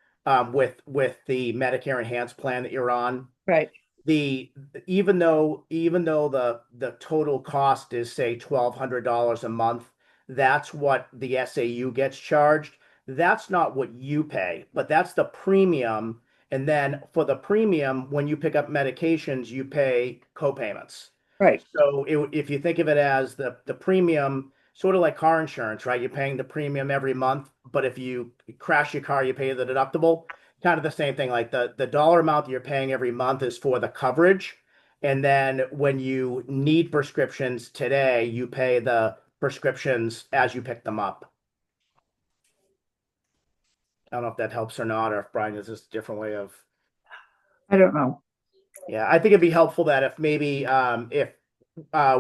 with the Medicare Enhanced plan that you're on, Right. even though the total cost is say $1,200 a month, that's what the SAU gets charged. That's not what you pay, but that's the premium. And then for the premium, when you pick up medications, you pay co-payments. Right. So if you think of it as the premium, sort of like car insurance, right? You're paying the premium every month, but if you crash your car, you pay the deductible. Kind of the same thing. Like the dollar amount that you're paying every month is for the coverage. And then when you need prescriptions today, you pay the prescriptions as you pick them up. I don't know if that helps or not, or if Brian is just a different way of. I don't know. Yeah, I think it'd be helpful that if maybe if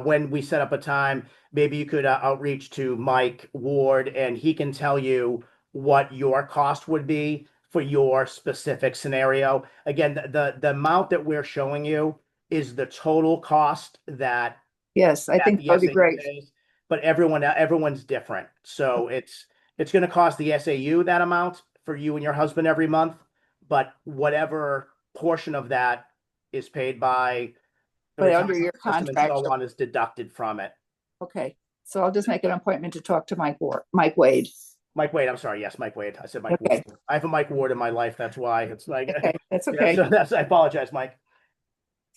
when we set up a time, maybe you could outreach to Mike Ward and he can tell you what your cost would be for your specific scenario. Again, the amount that we're showing you is the total cost that Yes, I think the that would be SAU great. pays, but everyone's different. So it's going to cost the SAU that amount for you and your husband every month, but whatever portion of that is paid by the But under retirement your system and contract. so on is deducted from it. Okay, so I'll just make an appointment to talk to Mike Wade. Mike Wade, I'm sorry. Yes, Mike Wade. I said Mike Okay. Ward. I have a Mike Ward in my life. That's why it's like, Okay, that's yeah, okay. so I apologize, Mike.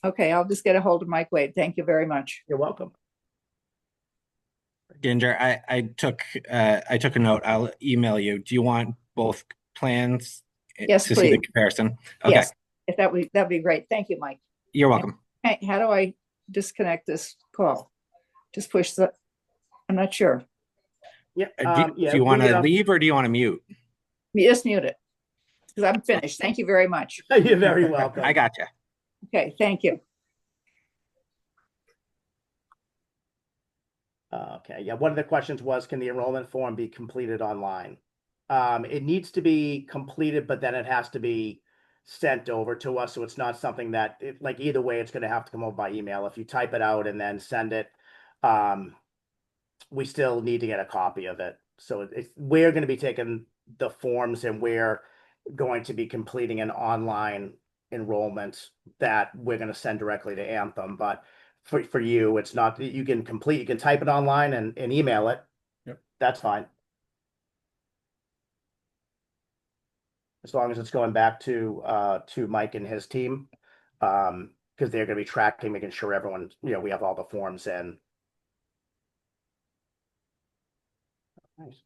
Okay, I'll just get a hold of Mike Wade. Thank you very much. You're welcome. Ginger, I took a note. I'll email you. Do you want both plans Yes, to see the please. comparison? Okay, Yes, if that'd be great. Thank you, Mike. you're welcome. Hey, how do I disconnect this call? Just push the, I'm not sure. Yeah. Do you want to leave or do you want to mute? You just mute it. Because I'm finished. Thank you very much. You're very welcome. I got you. Okay, thank you. Okay. Yeah. One of the questions was, can the enrollment form be completed online? It needs to be completed, but then it has to be sent over to us. So it's not something that like either way, it's going to have to come over by email. If you type it out and then send it, we still need to get a copy of it. So we're going to be taking the forms and we're going to be completing an online enrollment that we're going to send directly to Anthem. But for you, it's not, you can type it online and email it. Yep. That's fine. As long as it's going back to Mike and his team. because they're going to be tracking, making sure everyone, we have all the forms in. Nice.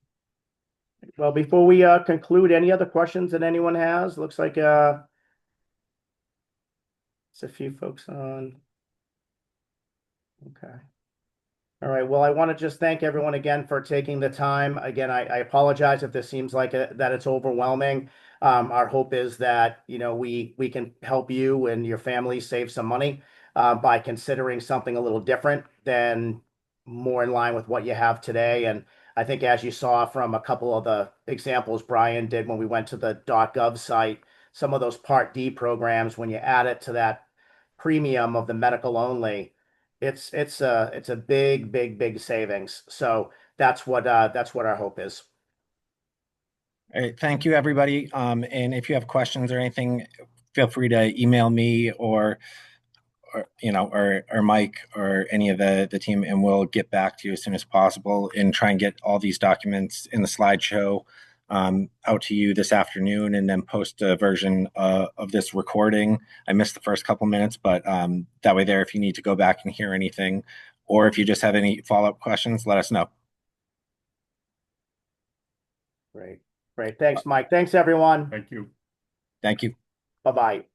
Well, before we conclude, any other questions that anyone has? Looks like it's a few folks on. Okay. All right. Well, I want to just thank everyone again for taking the time. Again, I apologize if this seems like that it's overwhelming. Our hope is that, we can help you and your family save some money by considering something a little different than more in line with what you have today. And I think as you saw from a couple of the examples Brian did when we went to the .gov site, some of those Part D programs, when you add it to that premium of the medical only, it's a big savings. So that's what our hope is. All right, thank you, everybody. And if you have questions or anything, feel free to email me or Mike or any of the team, and we'll get back to you as soon as possible and try and get all these documents in the slideshow out to you this afternoon, and then post a version of this recording. I missed the first couple minutes, but that way there, if you need to go back and hear anything, or if you just have any follow-up questions, let us know. Great. Thanks, Mike. Thanks, everyone. Thank you. Thank you. Bye-bye.